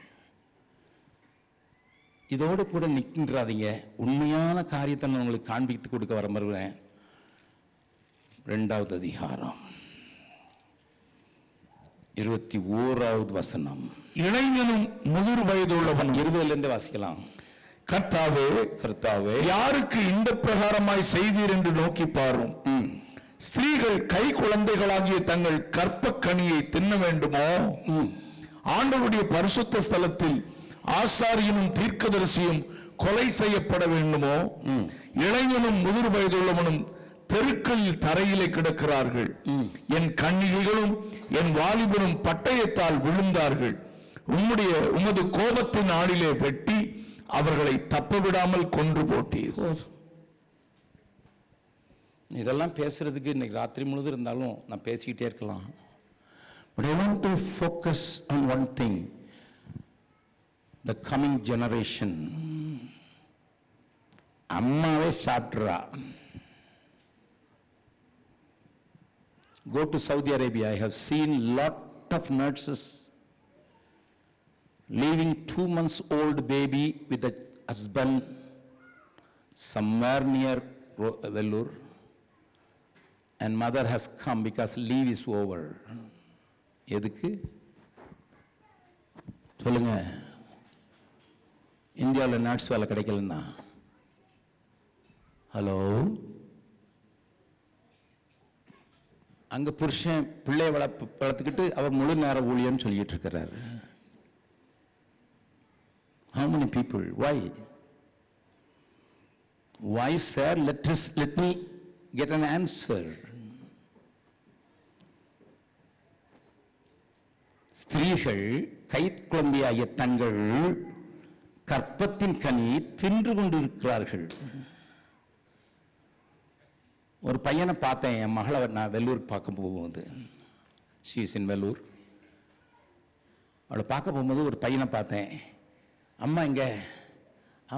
இதோடு கூட நிற்கின்றாதீங்க, உண்மையான காரியத்தை நான் உங்களுக்கு காண்பித்து கொடுக்க வர மறுகிறேன். 2வது அதிகாரம் 21வது வசனம். இளைஞனும் முதிர் வயதுள்ளவன். 20லிருந்து வாசிக்கலாம். கர்த்தாவே, கர்த்தாவே, யாருக்கு இந்த பிரகாரமாய் செய்தீர் என்று நோக்கி பாரும். ஸ்திரீகள் கை குழந்தைகளாகிய தங்கள் கற்ப கனியை தின்ன வேண்டுமோ? ஆண்டவருடைய பரிசுத்த ஸ்தலத்தில் ஆசாரியனும் தீர்க்கதரிசியும் கொலை செய்யப்பட வேண்டுமோ? இளைஞனும் முதிர் வயதுள்ளவனும் தெருக்களில் தரையிலே கிடக்கிறார்கள். என் கன்னிகைகளும் என் வாலிபனும் பட்டயத்தால் விழுந்தார்கள். உமது கோபத்தின் ஆளிலே வெட்டி அவர்களை தப்ப விடாமல் கொன்று போட்டீர். இதெல்லாம் பேசுறதுக்கு இன்னைக்கு ராத்திரி முழுதும் இருந்தாலும் நான் பேசிக்கிட்டே இருக்கலாம். But I want to focus on one thing. The coming generation. அம்மாவே சாப்பிட்றா. Go to Saudi Arabia. I have seen lot of nurses leaving 2 months old baby with a husband somewhere near Vellore, and mother has come because leave is over. எதுக்கு சொல்லுங்க? இந்தியாவில் nurse வேலை கிடைக்கலன்னா, hello, அங்க புருஷன் பிள்ளையை வளர்த்துக்கிட்டு அவர் முழு நேர ஊழியன்னு சொல்லிட்டு இருக்கிறாரு. How many people? Why? Why, sir? Let me get an answer. ஸ்திரீகள் கைக்குழந்தையாகிய தங்கள் கற்பத்தின் கனி தின்று கொண்டிருக்கிறார்கள். ஒரு பையனை பார்த்தேன், என் மகளை நான் வெள்ளூருக்கு பார்க்க போகும்போது, ஷீ இஸ் இன் வெள்ளூர். அவளை பார்க்க போகும்போது ஒரு பையனை பார்த்தேன். அம்மா இங்க,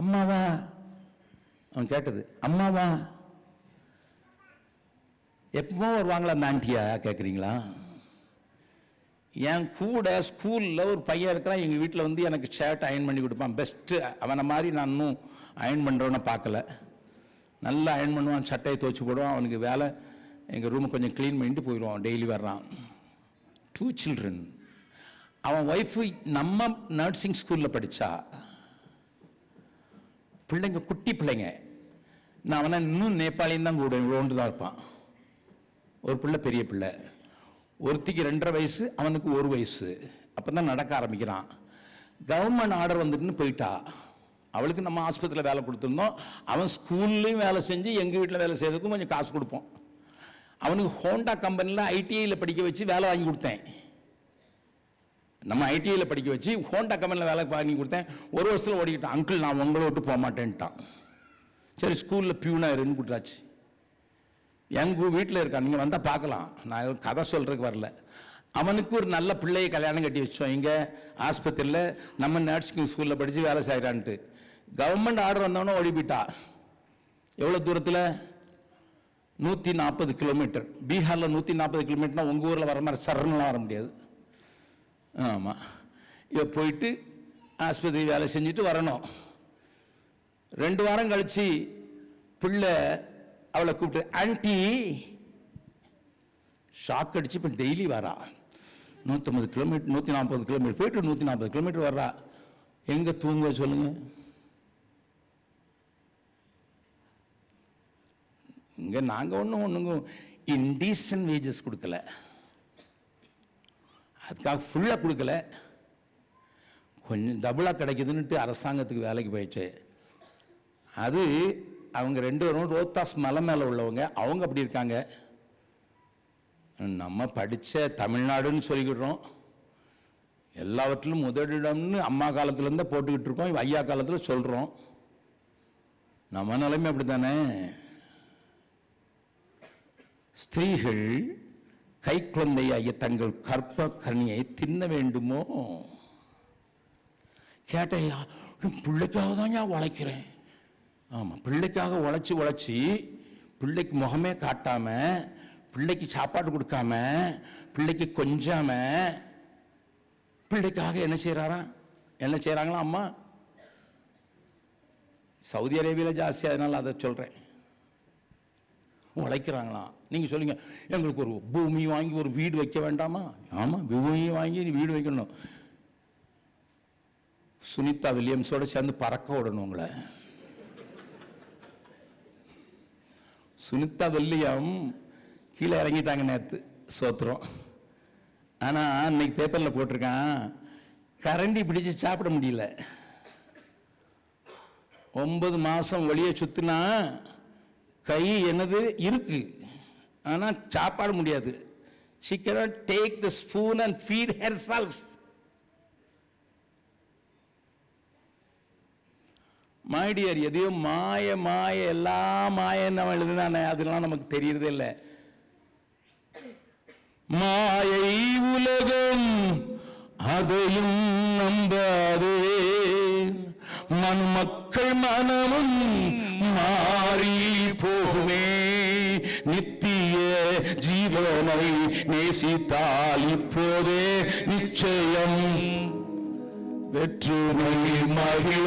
அம்மாவா? அவன் கேட்டது அம்மாவா? எப்பவும் வருவாங்களா அந்த ஆண்டியா கேட்குறீங்களா? என் கூட ஸ்கூலில் ஒரு பையன் இருக்கிறான், எங்கள் வீட்டில் வந்து எனக்கு ஷர்ட் அயன் பண்ணி கொடுப்பான். பெஸ்ட்டு. அவனை மாதிரி நான் இன்னும் அயன் பண்ணுறவனை பார்க்கல. நல்லா அயன் பண்ணுவான், சட்டையை துவச்சி போடுவான். அவனுக்கு வேலை எங்கள் ரூமை கொஞ்சம் க்ளீன் பண்ணிட்டு போயிடுவான். டெய்லி வர்றான். 2 children. அவன் ஒய்ஃபு நம்ம நர்சிங் ஸ்கூலில் படித்தா. பிள்ளைங்க குட்டி பிள்ளைங்க. நான் அவனை இன்னும் நேபாளியும் தான் கூட ஒன்று தான் இருப்பான். ஒரு பிள்ளை பெரிய பிள்ளை, ஒருத்திக்கு 2.5 வயசு, அவனுக்கு 1 வயசு. அப்போ தான் நடக்க ஆரம்பிக்கிறான். கவர்மெண்ட் ஆர்டர் வந்துட்டுன்னு போயிட்டா. அவளுக்கு நம்ம ஆஸ்பத்திரியில் வேலை கொடுத்துருந்தோம். அவன் ஸ்கூல்லையும் வேலை செஞ்சு எங்கள் வீட்டில் வேலை செய்யறதுக்கும் கொஞ்சம் காசு கொடுப்போம். அவனுக்கு ஹோண்டா கம்பெனியில் ஐடிஐயில் படிக்க வச்சு வேலை வாங்கி கொடுத்தேன். நம்ம ஐடிஐயில் படிக்க வச்சு ஹோண்டா கம்பெனியில் வேலை வாங்கி கொடுத்தேன். 1 வருஷத்தில் ஓடிக்கிட்டான். அங்கிள் நான் உங்களை விட்டு போக மாட்டேன்ட்டான். சரி, ஸ்கூலில் பியூனாக இருன்னு கொடுத்தாச்சு. எங்கள் வீட்டில் இருக்கான், நீங்கள் வந்தால் பார்க்கலாம். நான் கதை சொல்கிறதுக்கு வரல. அவனுக்கு ஒரு நல்ல பிள்ளையை கல்யாணம் கட்டி வச்சோம் இங்கே ஆஸ்பத்திரியில். நம்ம நர்சிங் ஸ்கூலில் படித்து வேலை செய்கிறான்ட்டு கவர்மெண்ட் ஆர்டர் வந்தவொன்னே ஓடி போயிட்டா. எவ்வளோ தூரத்தில்? 140 கிலோமீட்டர். பீகாரில் 140 கிலோமீட்டர்னா உங்கள் ஊரில் வர மாதிரி சரணுலாம் வர முடியாது. ஆமாம், இவ போயிட்டு ஆஸ்பத்திரி வேலை செஞ்சுட்டு வரணும். 2 வாரம் கழிச்சு பிள்ளை அவளை கூப்பிட்டு, ஆன்டி, ஷாக் அடிச்சு இப்போ டெய்லி வரா. 150 கிலோமீட்டர் 140 கிலோமீட்டர் போயிட்டு 140 கிலோமீட்டர் வர்றா. எங்க தூங்க சொல்லுங்க? இங்க நாங்க ஒண்ணுங்க இன்டீசன்ட் வேஜஸ் கொடுக்கல, அதுக்காக ஃபுல்லா கொடுக்கல, கொஞ்சம் டபுளா கிடைக்குதுன்னுட்டு அரசாங்கத்துக்கு வேலைக்கு போயிடுச்சு. அது அவங்க 2 பேரும் ரோத்தாஸ் மலை மேலே உள்ளவங்க, அவங்க அப்படி இருக்காங்க. நம்ம படித்த தமிழ்நாடுன்னு சொல்லிக்கிடுறோம், எல்லாவற்றிலும் முதலிடம்னு அம்மா காலத்துலேருந்தே போட்டுக்கிட்டு இருக்கோம், ஐயா காலத்தில் சொல்கிறோம். நம்ம நிலைமை அப்படி தானே. ஸ்திரீகள் கை குழந்தையாகிய தங்கள் கற்ப கனியை தின்ன வேண்டுமோ? கேட்டையா, பிள்ளைக்காக தான் நான் உழைக்கிறேன். ஆமாம், பிள்ளைக்காக உழைச்சி பிள்ளைக்கு முகமே காட்டாம, பிள்ளைக்கு சாப்பாடு கொடுக்காம, பிள்ளைக்கு கொஞ்சாம, பிள்ளைக்காக என்ன செய்யறாங்களா அம்மா? சவுதி அரேபியாவில் ஜாஸ்தி, அதனால அதை சொல்றேன். உழைக்கிறாங்களாம். நீங்க சொல்லுங்க, எங்களுக்கு ஒரு பூமி வாங்கி ஒரு வீடு வைக்க வேண்டாமா? ஆமா, பூமி வாங்கி வீடு வைக்கணும். சுனிதா வில்லியம்ஸோட சேர்ந்து பறக்க விடணும் உங்களை. சுனிதா வில்லியம் கீழே இறங்கிட்டாங்க நேற்று, சோத்திரம். ஆனால் இன்னைக்கு பேப்பரில் போட்டிருக்கான், கரண்டி பிடிச்சு சாப்பிட முடியல. 9 மாதம் வெளியே சுத்தினா கை என்னது இருக்கு, ஆனால் சாப்பாடு முடியாது. She cannot take the spoon and feed herself. My dear, எதையோ மாய எல்லாம் மாயன்னு நம்ம எழுதுனானே, அதெல்லாம் நமக்கு தெரியறதே இல்லை. மாயை உலகம் அதையும் நம்பாதே, மக்கள் மனமும் மாறி போகுமே, நித்திய ஜீவனை நேசித்தால் இப்போதே நிச்சயம் வெற்றுமை மகிழ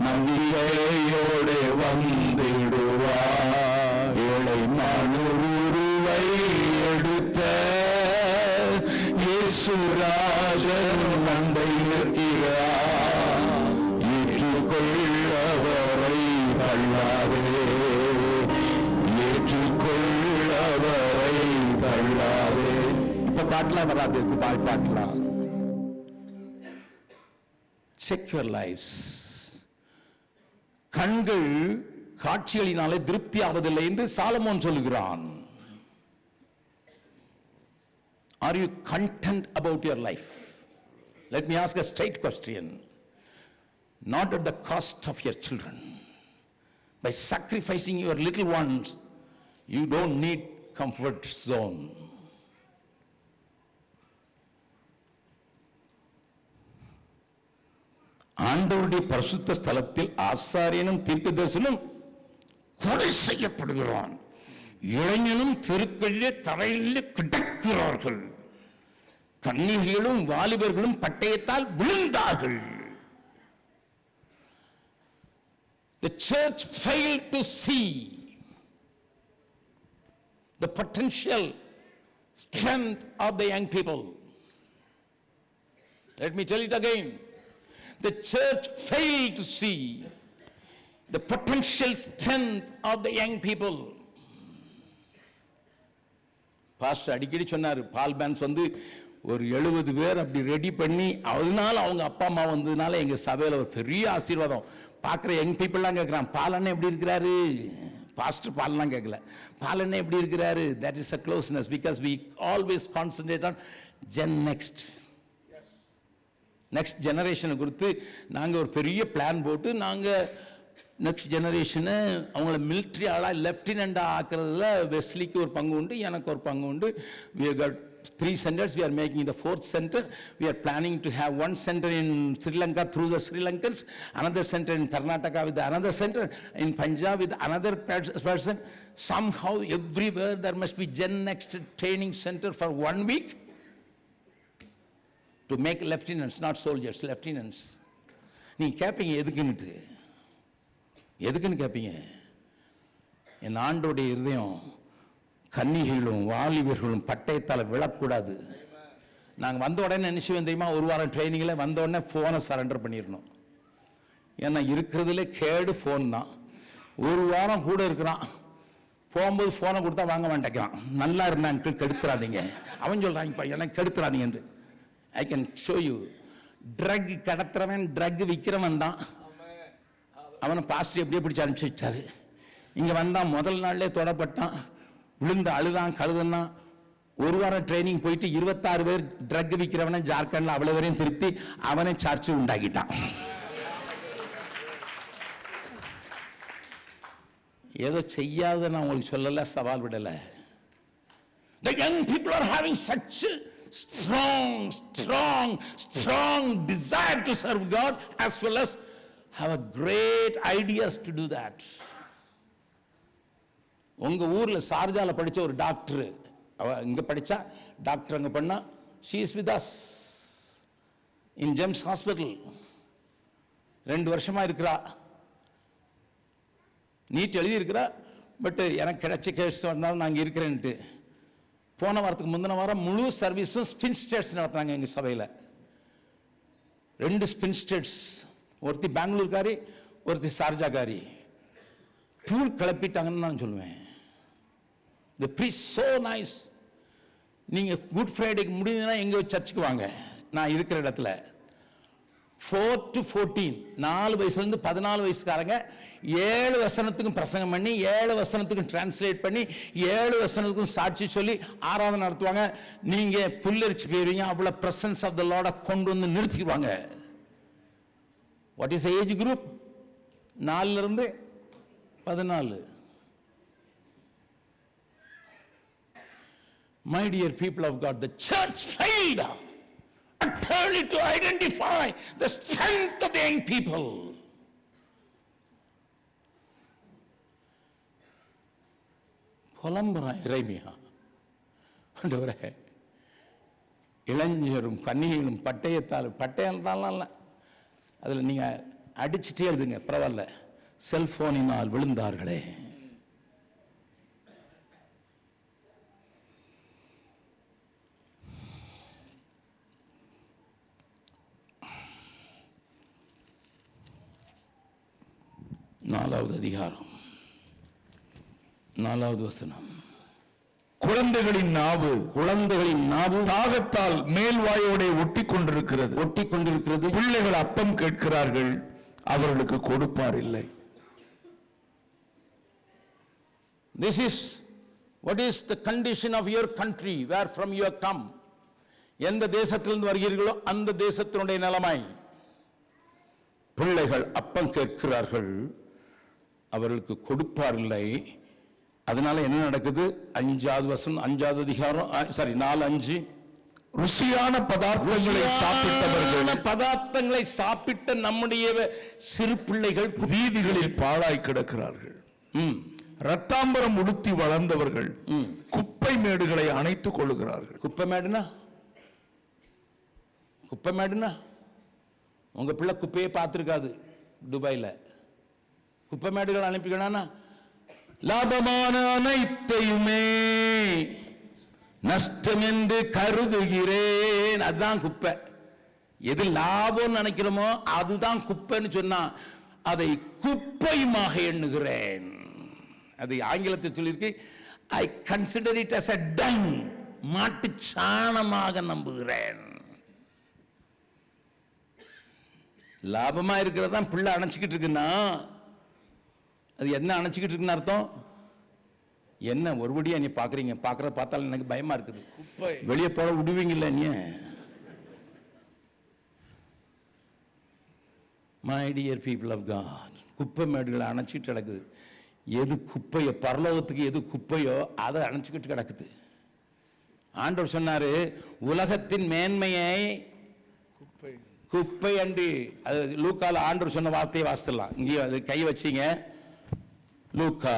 நம்பிக்கையோடு வந்திடுவார். ஏழை மனுருவை எடுத்த இயேசுராஜன் நம்பை நிற்கிறார். ஏற்றுக்கொள்ளவரை தள்ளாதே, ஏற்றுக்கொள்ளவரை தள்ளாதே. இப்ப பாட்டெல்லாம் வராது, பாட்டெல்லாம். Check your lives. கண்கள் காட்சிகளினாலே திருப்தி ஆவதில்லை என்று சாலமோன் சொல்லுகிறான். Are you content about your life? Let me ask a straight question. Not at the cost of your children. By sacrificing your little ones, you don't need comfort zone. ஆண்டவருடைய பரிசுத்த ஸ்தலத்தில் ஆசாரியனும் தீர்க்கதரிசனும் கொலை செய்யப்படுகிறான். இளைஞனும் தெருக்களிலே தரையிலே கிடக்கிறார்கள். கன்னிகைகளும் வாலிபர்களும் பட்டயத்தால் விழுந்தார்கள். The church failed to see the potential strength of the young people. Let me tell it again. The church failed to see the potential strength of the young people. Pastor அடிக்கடி சொன்னார், பால் பேன்ஸ் வந்து ஒரு 70 பேர் அப்படி ரெடி பண்ணி, அதனால அவங்க அப்பா அம்மா வந்ததுனால எங்க சபையில் ஒரு பெரிய ஆசீர்வாதம். பார்க்குற யங் பீப்புளெலாம் கேட்குறான், பாலண்ணே எப்படி இருக்கிறாரு? பாஸ்டர் பாலெலாம் கேட்கல, பாலண்ணே எப்படி இருக்கிறாரு? That is a closeness, because we always concentrate on next ஜெனரேஷனை குறித்து நாங்கள் ஒரு பெரிய பிளான் போட்டு நாங்கள் நெக்ஸ்ட் ஜெனரேஷனு அவங்கள மிலிட்ரி ஆளாக லெப்டினண்டாக ஆக்கிறதுல வெஸ்லிக்கு ஒரு பங்கு உண்டு, எனக்கு ஒரு பங்கு உண்டு. We have got 3 centers. We are making the 4th center. We are planning to have 1 center in Sri Lanka through the Sri Lankans, another center in Karnataka with another center, in Punjab with another person. Somehow everywhere there must be Gen Next training center for 1 week to make lieutenants, not soldiers, lieutenants. நீ கேட்பீங்க எதுக்குன்னு கேட்பீங்க. என் ஆண்டோடைய இருதயம் கன்னிகளும் வாலிபர்களும் பட்டயத்தால் விழக்கூடாது. நாங்கள் வந்த உடனே நினைச்சுவேன் தெரியுமா, 1 வாரம் ட்ரைனிங்கில் வந்த உடனே ஃபோனை சரண்டர் பண்ணிடணும். ஏன்னா இருக்கிறதுல கேடு ஃபோன் தான். 1 வாரம் கூட இருக்கிறான், போகும்போது ஃபோனை கொடுத்தா வாங்க மாட்டேங்கிறான். நல்லா இருந்தான் கெடுத்துறாதீங்க, அவன் சொல்கிறான் இப்போ எனக்கு கெடுத்துறாதீங்க. I can show you. Drug கடத்துறவன் ட்ரக் விற்கிறவன் தான். அவனை பாஸ்டர் எப்படியே பிடிச்சி அனுப்பிச்சு வச்சாரு. இங்கே வந்தான், முதல் நாள்லே தொடப்பட்டான், விழுந்து அழுதான் கழுதுன்னா. 1 வாரம் ட்ரைனிங் போயிட்டு 26 பேர் ட்ரக் விற்கிறவனை ஜார்க்கண்டில் அவ்வளோ வரையும் திருப்தி அவனை சர்ச்சு உண்டாக்கிட்டான். ஏதோ செய்யாத நான் உங்களுக்கு சொல்லலை, சவால் விடலை. The young people are having such a strong desire to serve God, as well as have a great ideas to do that. உங்க ஊர்ல சார்ஜால படிச்ச ஒரு டாக்டர், அவ இங்க படிச்சா டாக்டர் அங்க பண்ணா, she is with us in Gems Hospital. 2 வருஷமா இருக்கிறா, நீட் எழுதி இருக்கிறா. பட் எனக்கு கிடைச்ச கேஸ் வந்தாலும் நான் இருக்கிறேன்ட்டு. போன வாரத்துக்கு முந்தின வாரம் முழு சர்வீஸும் ஸ்பின் ஸ்டேட்ஸ் நடத்துனாங்க எங்கள் சபையில். 2 ஸ்பின் ஸ்டேட்ஸ், ஒருத்தி பெங்களூர்காரி, ஒருத்தி சார்ஜாக்காரி. டூல் கிளப்பிட்டாங்கன்னு நான் சொல்லுவேன். The priest so nice. நீங்கள் குட் ஃப்ரைடேக்கு முடியுதுன்னா எங்கள் சர்ச்சுக்கு வாங்க, நான் இருக்கிற இடத்துல. 4 to 14, 4 வயசுலேருந்து 14 வயசுக்காரங்க 7 வசனத்துக்கும் பிரசங்கம் பண்ணி, 7 வசனத்துக்கும் டிரான்ஸ்லேட் பண்ணி, 7 வசனத்துக்கும் சாட்சி சொல்லி ஆராதனை நடத்துவாங்க. நீங்க புல்லரிச்சு போயிருவீங்க. அவ்வளவு பிரசன்ஸ் ஆஃப் தி லார்ட கொண்டு வந்து நிறுத்திடுவாங்க. What is age group? 4 இருந்து 14. My dear people of God, the church failed utterly to identify the strength of the young people. புலம்புறான் இறைமையா, ஆண்டவரே இளைஞரும் கன்னிகளும் பட்டயத்தால் அதில் நீங்கள் அடிச்சுட்டே எழுதுங்க, பரவாயில்ல, செல்போனினால் விழுந்தார்களே. நாலாவது அதிகாரம் 4வது வசனம். குழந்தைகளின் நாவு தாகத்தால் மேல்வாயோட ஒட்டி கொண்டிருக்கிறது. பிள்ளைகள் அப்பம் கேட்கிறார்கள், அவர்களுக்கு கொடுப்பார் இல்லை. This is what is the condition of your country where from you have come. எந்த தேசத்திலிருந்து வருகிறீர்களோ அந்த தேசத்தினுடைய நிலைமை. பிள்ளைகள் அப்பம் கேட்கிறார்கள், அவர்களுக்கு கொடுப்பாரில்லை. அதனால என்ன நடக்குது? 5வது வசனம், 5வது அதிகாரம், 4:5. ருசியான பதார்த்தங்களை சாப்பிட்ட நம்முடைய சிறு பிள்ளைகள் வீதிகளில் பாழாய் கிடக்கிறார்கள். ரத்தாம்பரம் உடுத்தி வளர்ந்தவர்கள் குப்பை மேடுகளை அணைத்துக் கொள்ளுகிறார்கள். குப்பை மேடுனா உங்க பிள்ளை குப்பையை பார்த்திருக்காது. துபாயில குப்பை மேடுகள் அனுப்பிக்கணும்னா லாபமான அனைத்தையுமே நஷ்டம் என்று கருதுகிறேன். அதுதான் குப்பை. எது லாபம் நினைக்கிறோமோ அதுதான் குப்பைன்னு சொன்னா அதை குப்பையுமாக எண்ணுகிறேன். அது ஆங்கிலத்தில் சொல்லியிருக்கு, I consider it as a dung, மாட்டு சாணமாக நம்புகிறேன். லாபமா இருக்கிறதா பிள்ளை அணைச்சிக்கிட்டு இருக்குன்னா அது என்ன அணைச்சிக்கிட்டு இருக்குன்னு அர்த்தம்? என்ன ஒருபடியா நீ பாக்குறீங்க? பாக்குறத பார்த்தாலும் எனக்கு பயமா இருக்குது. வெளியே போட விடுவீங்கல்ல நீ? My dear people of God, குப்பை மேடுகளை அணைச்சிட்டு கிடக்குது. எது குப்பையோ, பரலோகத்துக்கு எது குப்பையோ அதை அணைச்சிக்கிட்டு கிடக்குது. ஆண்டவர் சொன்னாரு, உலகத்தின் மேன்மையை குப்பை அன்றி. அது லூக்கால ஆண்டவர் சொன்ன வார்த்தையை வாசிக்கலாம். இங்கே அது கை வச்சிங்க. லூக்கா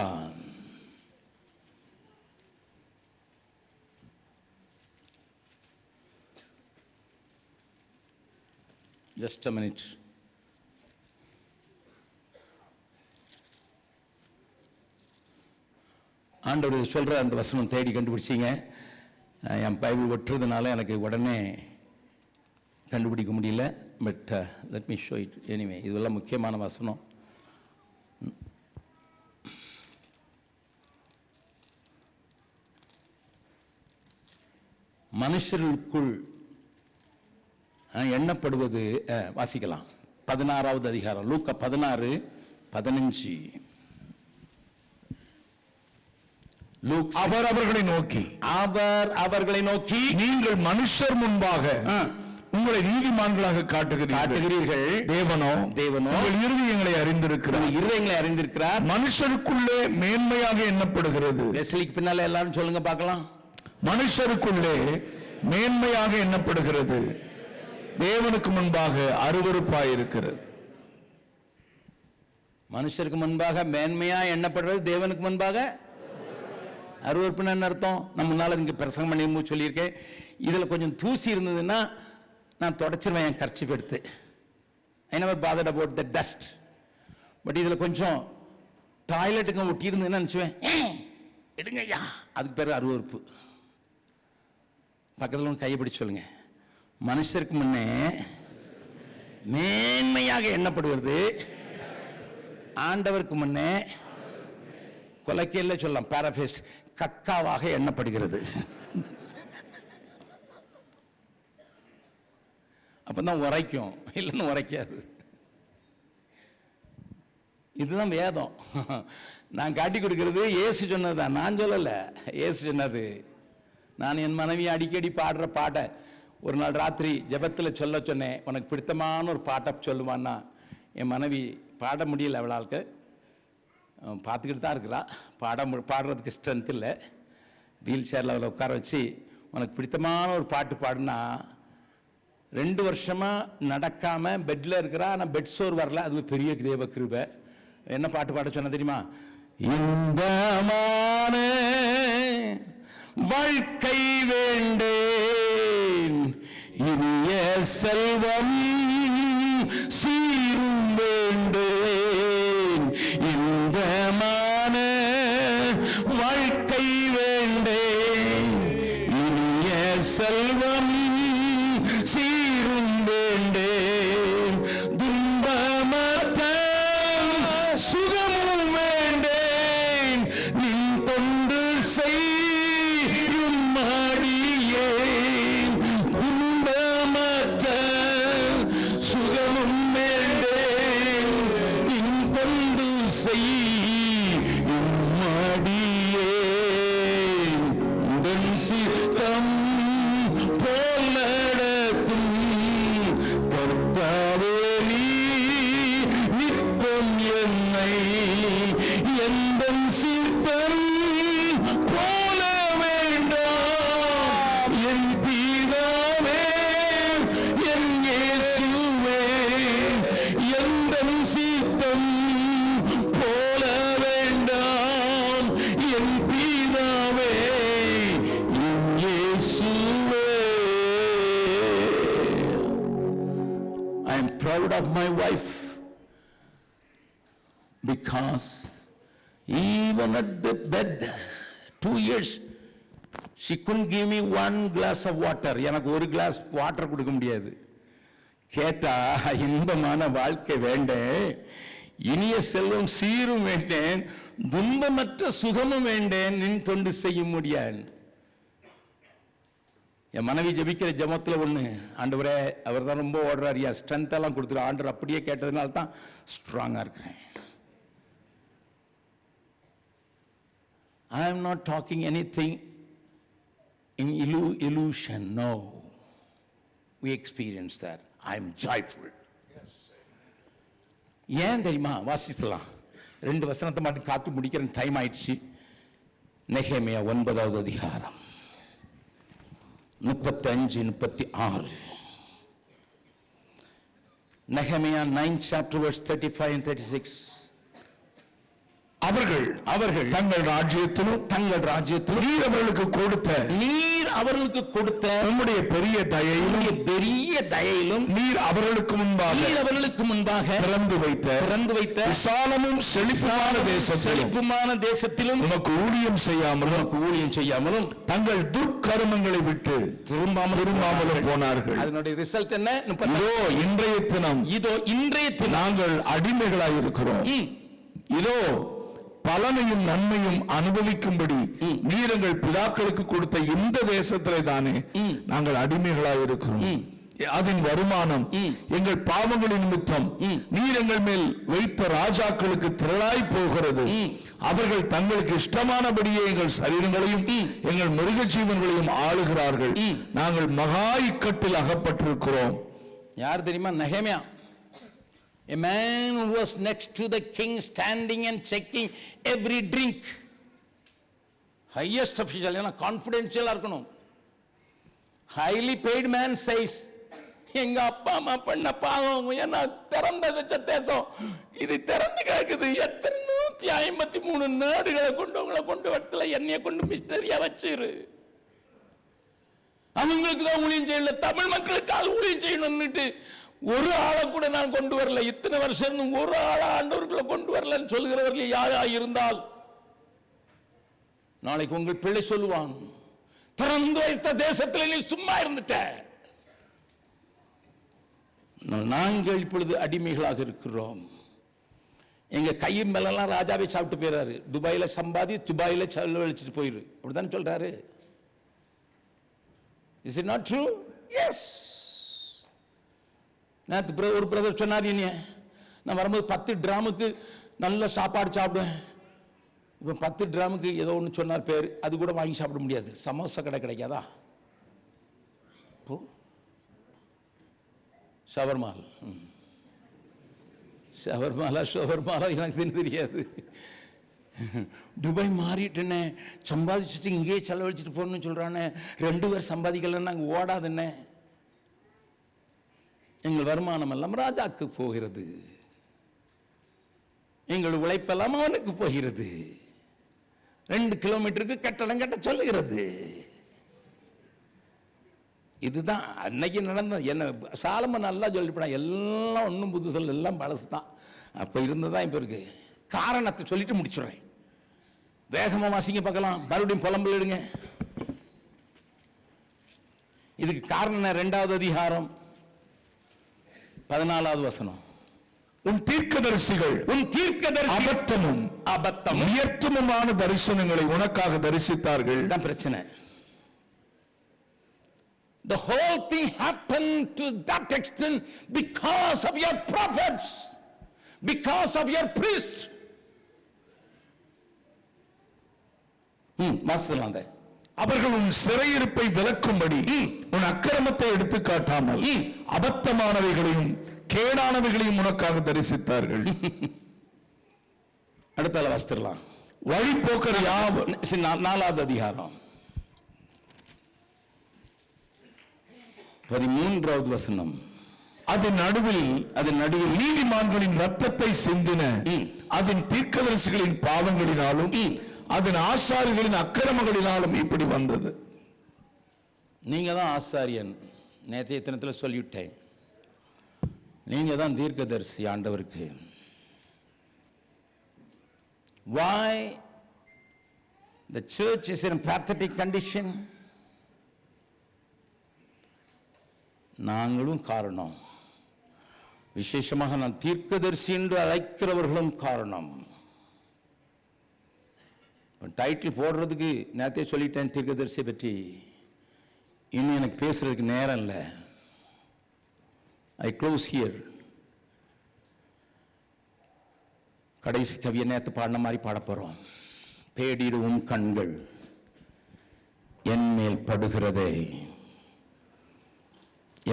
just a minute. ஆண்டவர் சொல்ற அந்த வசனம் தேடி கண்டுபிடிச்சிங்க. என் பைபிள் ஒட்டுறதுனால எனக்கு உடனே கண்டுபிடிக்க முடியல. But let me show it anyway. இதெல்லாம் முக்கியமான வசனம். மனுஷர்களுக்குள் எண்ணப்படுவது, வாசிக்கலாம். 16வது அதிகாரம், லூக்கா 16:15. அவர் அவர்களை நோக்கி நீங்கள் மனுஷர் முன்பாக உங்களை நீதிமான்களாக காட்டுகிறீர்கள். தேவனோ உங்கள் இருதயங்களை அறிந்திருக்கிறார். மனுஷருக்குள்ளே மேன்மையாக எண்ணப்படுகிறது. பின்னால எல்லாரும் சொல்லுங்க பார்க்கலாம். மனுஷருக்குள்ளே மேன்மையாக எண்ணப்படுகிறது, தேவனுக்கு முன்பாக அருவருப்பாயிருக்கிறது. மனுஷருக்கு முன்பாக மேன்மையா எண்ணப்படுறது, தேவனுக்கு முன்பாக அருவருப்புன்னு என்ன அர்த்தம்? நான் முன்னால இங்க பிரசங்கம் பண்ணி சொல்லியிருக்கேன். இதுல கொஞ்சம் தூசி இருந்ததுன்னா நான் தொடச்சிருவேன் என் கர்ச்சீஃப் எடுத்து. I never bothered about the dust. But இதுல கொஞ்சம் டாய்லெட்டுக்கு ஒட்டி இருந்ததுன்னா நினைச்சுவேன், எடுங்க ஐயா, அதுக்கு பேர் அருவருப்பு. பக்கத்தில் கையை பிடிச்சு சொல்லுங்க, மனுஷருக்கு முன்னே மேன்மையாக எண்ணப்படுவது, ஆண்டவருக்கு முன்னே கொலைக்கையில் சொல்லலாம், பாராஃபேஸ், கக்காவாக எண்ணப்படுகிறது. அப்பதான் உரைக்கும், இல்லைன்னு உரைக்காது. இதுதான் வேதம். நான் காட்டி கொடுக்கிறது இயேசு சொன்னதுதான், நான் சொல்லல. இயேசு சொன்னது. நான் என் மனைவி அடிக்கடி பாடுற பாட்டை ஒரு நாள் ராத்திரி ஜெபத்தில் சொல்ல சொன்னேன். உனக்கு பிடித்தமான ஒரு பாட்டை சொல்லுவான்னா, என் மனைவி பாட முடியல, அவளாளுக்கு பார்த்துக்கிட்டு தான் இருக்கிறா. பாடுறதுக்கு ஸ்ட்ரென்த் இல்லை. வீல் சேரில் அவளை உட்கார வச்சு உனக்கு பிடித்தமான ஒரு பாட்டு பாடுனா, 2 வருஷமா நடக்காம பெட்ல இருக்கிறா. ஆனால் பெட் சோர் வரல. அது பெரிய தேவ கிருபை. என்ன பாட்டு பாட சொன்ன தெரியுமா? இன்பமான வாழ்க்கை வேண்டேன், இனிய செல்வம் சீரும் வேண்டேன், இன்பமான வாழ்க்கை வேண்டேன், இனிய செல்வம் சீரும் வேண்டேன், துன்பமற்ற சுகமும் வேண்டேன், நின் தொண்டு செய்யும் அடியேன், துன்பமற்ற சுகமும் am proud of my wife because even at the bed 2 years she couldn't give me one glass of water. எனக்கு ஒரு கிளாஸ் வாட்டர் கொடுக்க முடியாது. கேட்டா இன்பமான வாழ்க்கை வேண்டேன், இனிய செல்வம் சீரும் வேண்டேன், துன்பமற்ற சுகமும் வேண்டேன், நின் தொண்டு செய்ய முடியாது. என் மனைவி ஜெபிக்கிற ஜெபத்துல ஒண்ணு, ஆண்டவரே அவர் தான் ரொம்ப ஓடுறாரு, என் ஸ்ட்ரென்த் எல்லாம் கொடுத்துரு, ஆண்டவர் அப்படியே கேட்டதுனால தான் ஸ்ட்ராங்கா இருக்கிறேன். I am not talking anything in illusion, no. We experience that. I am joyful. ஏன் தெரியுமா? வாசிக்கலாம், 2 வசனத்தை மட்டும் காத்து முடிக்கிற டைம் ஆயிடுச்சு. நெகேமியா 9வது அதிகாரம் 35 36. Nehemiah 9th chapter verse 35 and 36. அவர்கள் தங்கள் ராஜ்யத்திலும் நீர் அவர்களுக்கு கொடுத்த உம்முடைய பெரிய தயையிலும் நீர் அவர்களுக்கு முன்பாக திறந்து வைத்த விசாலமும் செழிப்புமான தேசத்திலும் உமக்கு ஊழியம் செய்யாமலும் தங்கள் துர்க்கர்மங்களை விட்டு திரும்பாமலும் போனார்கள். அதனுடைய ரிசல்ட் என்ன? இதோ இன்றைய தினம் நாங்கள் அடிமைகளாய் இருக்கிறோம். இதோ பலனையும் நன்மையும் அனுபவிக்கும்படி நீர் எங்கள் பிதாக்களுக்கு கொடுத்த இந்த தேசத்திலே தானே நாங்கள் அடிமைகளாய் இருக்கிறோம். அதன் வருமானம் எங்கள் பாவங்களின் நிமித்தம் நீர் எங்கள் மேல் வைத்த ராஜாக்களுக்கு திரளாய் போகிறது. அவர்கள் தங்களுக்கு இஷ்டமானபடியே எங்கள் சரீரங்களையும் எங்கள் மிருக ஜீவன்களையும் ஆளுகிறார்கள். நாங்கள் மகா இக்கட்டில் அகப்பட்டிருக்கிறோம். யார் தெரியுமா? நெகேமியா. A man who was next to the king, standing and checking every drink. Highest official, confidential இருக்கணும். Highly paid man says, எங்க அப்பா அம்மா பண்ண பாவம், ஏன்னா திறந்த வச்ச தேசம் இது திறந்து கிடக்குது, 853 நாடுகளை கொண்டு வரத்துல என்னைய கொண்டு மிஸ்டரியா வச்சிரு. அவங்களுக்கு தான் ஊழியம் செய்யல, தமிழ் மக்களுக்கு ஊழியம் செய்யணும்னுட்டு ஒரு ஆளை கூட நான் கொண்டு வரல. இத்தனை வருஷம் ஒரு ஆளா ஆண்டவர்களை கொண்டு வரலன்னு சொல்கிறவர்கள் யாரா இருந்தால் நாளைக்கு உங்கள் பிள்ளை சொல்லுவான், திறந்து வைத்த தேசத்தில் நீ சும்மா இருந்துட்ட. நாங்கள் இப்பொழுது அடிமைகளாக இருக்கிறோம். எங்க கையும் மேலாம் ராஜாவை சாப்பிட்டு போயிறாரு. துபாயில சம்பாதி துபாயில செலவழிச்சிட்டு போயிரு, அப்படிதான் சொல்றாரு. Is it not true? Yes. நேற்று ஒரு பிரதர் சொன்னார், நான் வரும்போது 10 டிராமுக்கு நல்ல சாப்பாடு சாப்பிடுவேன். இப்போ 10 டிராமுக்கு ஏதோ ஒன்று சொன்னார் பேர், அது கூட வாங்கி சாப்பிட முடியாது. சமோசா கடை கிடைக்காதா? ஷவர்மாலா எனக்கு தெரியாது. துபாய் மாறிட்டுனே, சம்பாதிச்சுட்டு இங்கேயே செலவழிச்சிட்டு போகணும்னு சொல்றானே. 2 பேர் சம்பாதிக்கலன்னு நாங்கள் ஓடாதுன்னே. எங்கள் வருமானம் எல்லாம் ராஜாக்கு போகிறது, எங்கள் உழைப்பெல்லாம் அவனுக்கு போகிறது. 2 கிலோமீட்டருக்கு கட்டடம் கட்ட சொல்லுகிறது. இதுதான் அன்னைக்கு நடந்த. என்ன சாலமன் நல்லா சொல்லிவிட்டான், எல்லாம் ஒன்றும் புதுசல், எல்லாம் பழசுதான். அப்ப இருந்ததான் இப்ப இருக்கு. காரணத்தை சொல்லிட்டு முடிச்சுடுறேன். வேகமா வாசிங்க பார்க்கலாம், மறுபடியும் புலம்பலிடுங்க. இதுக்கு காரணம் 2வது அதிகாரம் 14வது வசனம். உன் தீர்க்கதரிசிகள் அபத்தமும் உயர்த்துமான தரிசனங்களை உனக்காக தரிசித்தார்கள். தான் பிரச்சனை. The whole thing happened to that extent because of your prophets, because of your priests. வாசிக்கலாம். அவர்கள் உன் சிறையிருப்பை விலக்கும்படி உன் அக்கிரமத்தை எடுத்து காட்டாமல் அபத்தமானவைகளையும் கேடானவைகளையும் உனக்காக தரிசித்தார்கள். அடுத்தால வாசிக்கலாம். வழிபோக்கர் 4வது அதிகாரம் 13வது வசனம். அதன் நடுவில் நீதிமான்களின் ரத்தத்தை சிந்தின அதன் தீர்க்கதரிசிகளின் பாவங்களினாலும் அதன் ஆசாரிகளின் அக்கிரமங்களினாலும் இப்படி வந்தது. நீங்க தான் ஆசாரியன். நேற்றைய தினத்தில் சொல்லிவிட்டேன். நீங்க தான் தீர்க்கதரிசி ஆண்டவருக்கு. Why the church is in pathetic condition? நாங்களும் காரணம், விசேஷமாக நான் தீர்க்கதரிசி என்று அழைக்கிறவர்களும் காரணம். டைட்டில் போடுறதுக்கு நேரத்தையே சொல்லிட்டேன் தீர்க்கதரிசியை பற்றி, இன்னும் எனக்கு பேசுறதுக்கு நேரம் இல்லை. ஐ க்ளோஸ் ஹியர். கடைசி கவியை நேற்று பாடின மாதிரி பாட போறோம். தேடிடும் கண்கள் என் மேல் படுகிறதே.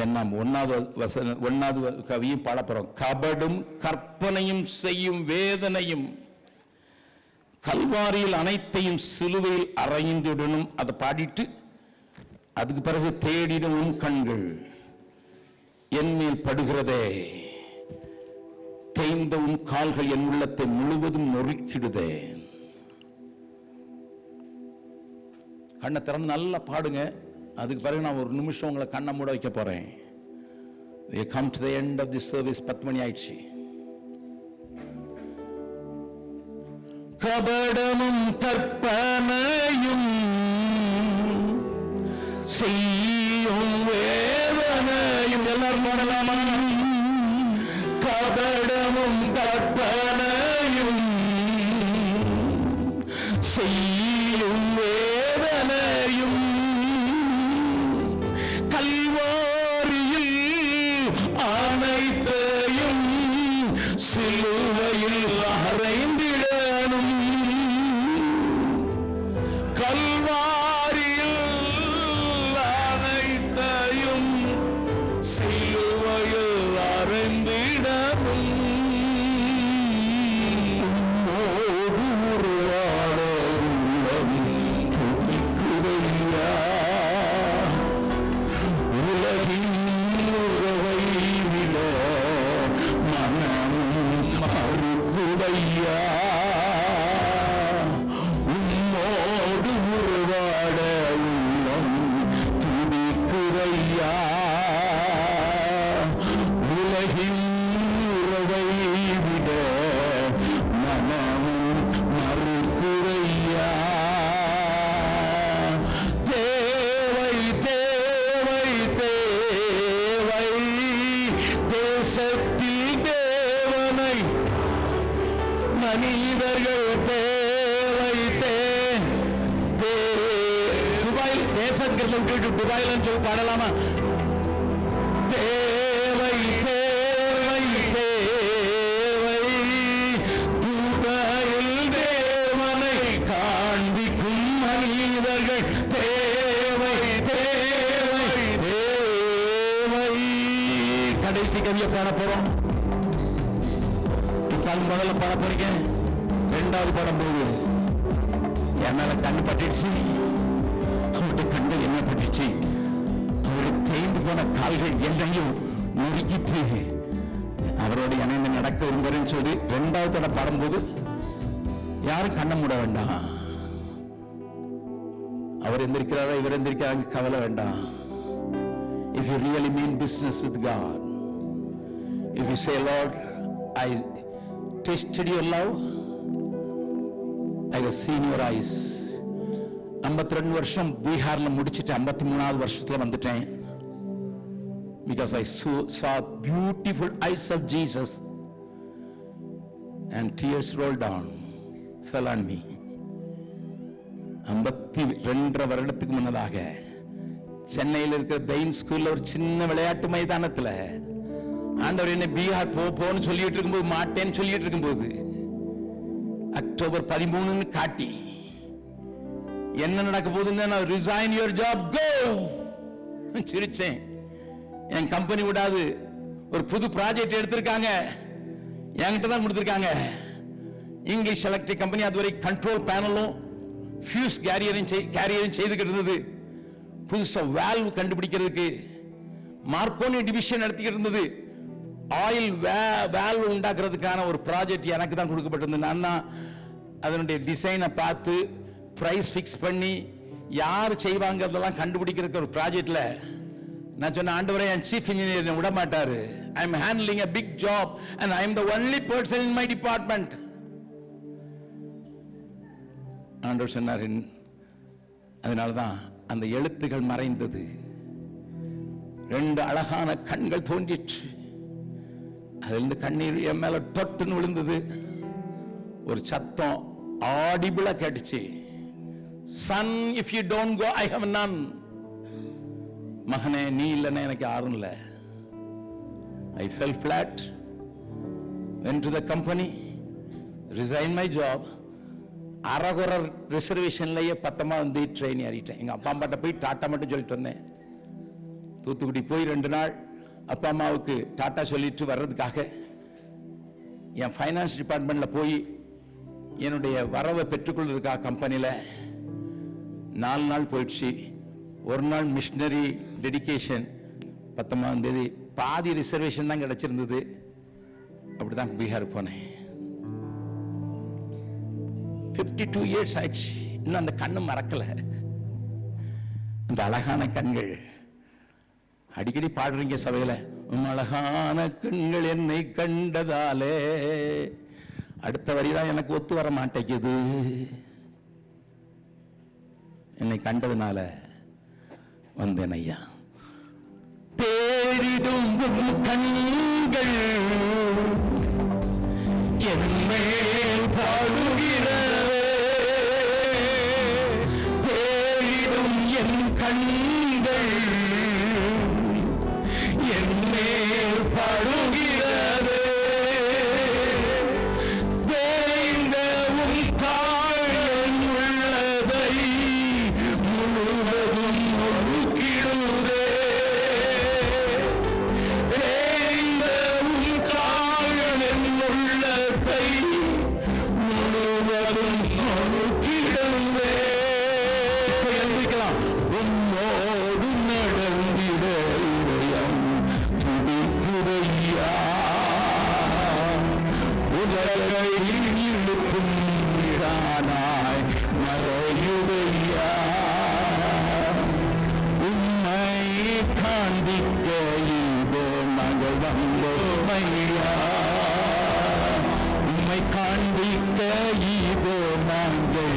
என்ன ஒன்னாவது கவியும் பாட போறோம். கபடும் கற்பனையும் செய்யும் வேதனையும் கல்வாரியில் அனைத்தையும் சிலுவையில் அறைந்துடனும். அதை பாடிட்டு அதுக்கு பிறகு தேடிடும் கண்கள் என் மேல் படுகிறதே, தேய்ந்த உன் கால்கள் என் உள்ளத்தை முழுவதும் நொறுக்கிடுதே. கண்ணை திறந்து நல்லா பாடுங்க. அதுக்கு பிறகு நான் ஒரு நிமிஷம் உங்களை கண்ணை மூட வைக்க போறேன். We come to the end of this service. 10 மணி ஆயிடுச்சு. கபடமும் கற்பனையும் செய்யும் வேதனையும். எல்லாரும் பாடலாமா? கபடமும் கற்பனையும் செய்யும் வேதனையும் கல்வாரியில் அனைத்தையும் சிலுவையில் அறைந்திடனும். கல்வாரியில் அனைத்தையும் சிலுவையில் அறைந்திடனும். மனிதர்கள் தேவை துபாய் தேசங்கிறத விட்டுட்டு துபாயில சொல்லி பாடலாமா? தேவை தேவை தேவை துபாயில் தேவனை காண்பிக்கும் மனிதர்கள் தேவை தேவை தேவை. கடைசி கவியை பாட போறோம். முதல்ல பாட போறீங்க, இரண்டாவது பாடம் போது என் மேல கண் பட்டுச்சு. அவருடைய கண்கள் என்ன பட்டுச்சு? அவருடைய தேய்ந்து போன கால்கள் என்னையும் நொறுக்கிட்டு அவரோட இணைந்து நடக்க விரும்புறேன்னு சொல்லி இரண்டாவது தடவை பாடும்போது யாரும் கண்ணை மூட வேண்டாம். அவர் எந்திருக்கிறாரா இவர் எந்திருக்கிறாங்க கவலை வேண்டாம். If you really mean business with God, if you say, Lord, I tasted your love, I have seen your eyes. 52 வருஷம் பீகார்ல முடிச்சிட்டு 53வது வருஷத்துல வந்துட்டேன். Because I saw beautiful eyes of Jesus and tears rolled down, fell on me. 52 வருடத்துக்கு முன்னதாக சென்னையில் இருக்கிற pain ஸ்கூல்ல ஒரு சின்ன விளையாட்டு மைதானத்துல ஆண்டவர் என்ன பீகார் போன்னு சொல்லிட்டு இருக்கும்போது, மாட்டேன்னு சொல்லிட்டு இருக்கும்போது, அக்டோபர் 13 காட்டி என்ன நடக்க போகுதுன்னு, ரிசைன் யுவர் ஜாப், கோ. சிரிச்சேன். என் கம்பெனி விடாது ஒரு புது ப்ராஜெக்ட் எடுத்திருக்காங்க, என்கிட்ட தான் கொடுத்திருக்காங்க. இங்கிலீஷ் எலக்ட்ரிக் கம்பெனி அதுவரை கண்ட்ரோல் பேனலும் ஃபியூஸ் கேரியரும் செய்துக்கிட்டு இருந்தது. புதுசா வால்வ் கண்டுபிடிக்கிறதுக்கு மார்க்கோனி டிவிஷன் நடத்திக்கிட்டு இருந்தது. ஆயில் வால்வ் உண்டாக்குறதுக்கான ஒரு ப்ராஜெக்ட் எனக்கு தான் கொடுக்கப்பட்டிருந்தது. நான் தான் அதனுடைய டிசைனை பார்த்து பிரைஸ் ஃபிக்ஸ் பண்ணி யார் செய்வாங்கிறதெல்லாம் கண்டுபிடிக்கிறதுக்கு ஒரு ப்ராஜெக்ட்ல நான் சொன்ன, ஆண்டவரே என் சீஃப் இன்ஜினியர் விட மாட்டாரு, I'm handling a big job and I'm the only person in my department. ஆண்டவர் சொன்னார், அதனால்தான் அந்த எழுத்துகள் மறைந்தது. 2 அழகான கண்கள் தோன்றிற்று. அதிலிருந்து கண்ணீர் என் மேல தொட்டுன்னு விழுந்தது. ஒரு சத்தம் ஆடிபிளா கேட்டுச்சு, Son, if you don't go, I have none. மகனே, நீ இல்லைன்னா எனக்கு யாரும் இல்லை. I fell flat, went to the company, resigned my job. அரகுற ரிசர்வேஷன்லயே 19 ட்ரெயின் ஏறிட்டேன். எங்க அப்பா அம்மாட்ட போய் டாட்டா மட்டும் சொல்லிட்டு வந்தேன். தூத்துக்குடி போய் 2 நாள் அப்பா அம்மாவுக்கு டாட்டா சொல்லிட்டு வர்றதுக்காக என் ஃபைனான்ஸ் டிபார்ட்மெண்ட்ல போய் என்னுடைய வரவை பெற்றுக்கொள்வதற்காக கம்பெனியில் 4 நாள் போயிடுச்சு. 1 நாள் மிஷனரி டெடிகேஷன் 19ஆம் தேதி, பாதி ரிசர்வேஷன் தான் கிடைச்சிருந்தது. அப்படிதான் பீகார் போனேன். 52 இயர்ஸ் ஆயிடுச்சு, இன்னும் அந்த கண்ணு மறக்கல. அந்த அழகான கண்கள் அடிக்கடி பாடுறீங்க சபையில, அழகான கண்கள் என்னை கண்டதாலே. அடுத்த வரிதான் எனக்கு ஒத்து வர மாட்டேங்குது. என்னை கண்டதுனால வந்தேன் ஐயா. தேடிடும் கண்கள் என்மேல் பாடுகிறது, தேடிடும் என் கண்கள் என்மேல் பாடுகிறது, தேய்ந்தவும் காயம் உள்ளதை முழுவதும் ஒழுக்கிடுதே, தேய்ந்தவும் காயம் உள்ளதை முழுவதும் ஒழுக்கிடுதே. உன்னோடு நடந்திட இதயம் துடிக்குதையா, உலகையில் இழுக்கும் இடானாய் மறையுடையா, உம்மை காண்பிக்க இதோ மகள் வந்தோமையா, உம்மை காண்பிக்க இதோ நாங்கள்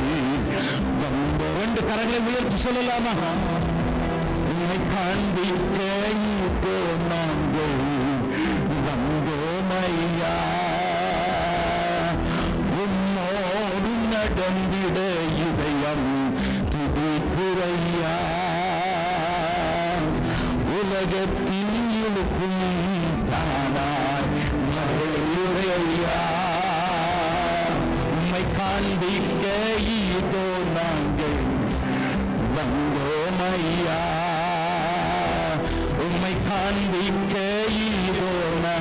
வந்த. 2 கரங்களை உயர்த்தி சொல்லலாமா? உம்மை காண்பிக்க இதோ நாங்கள் வந்தோமையா, உம்மோடு நடந்திட இதயம் துடிக்குதையா, உலகத்தின் இழுக்கும் தானாய் மறையுடையா, உம்மை காண்பிக்க இதோ நாங்கள் வந்தோமையா, உம்மை காண்பிக்க இதோ நாங்கள்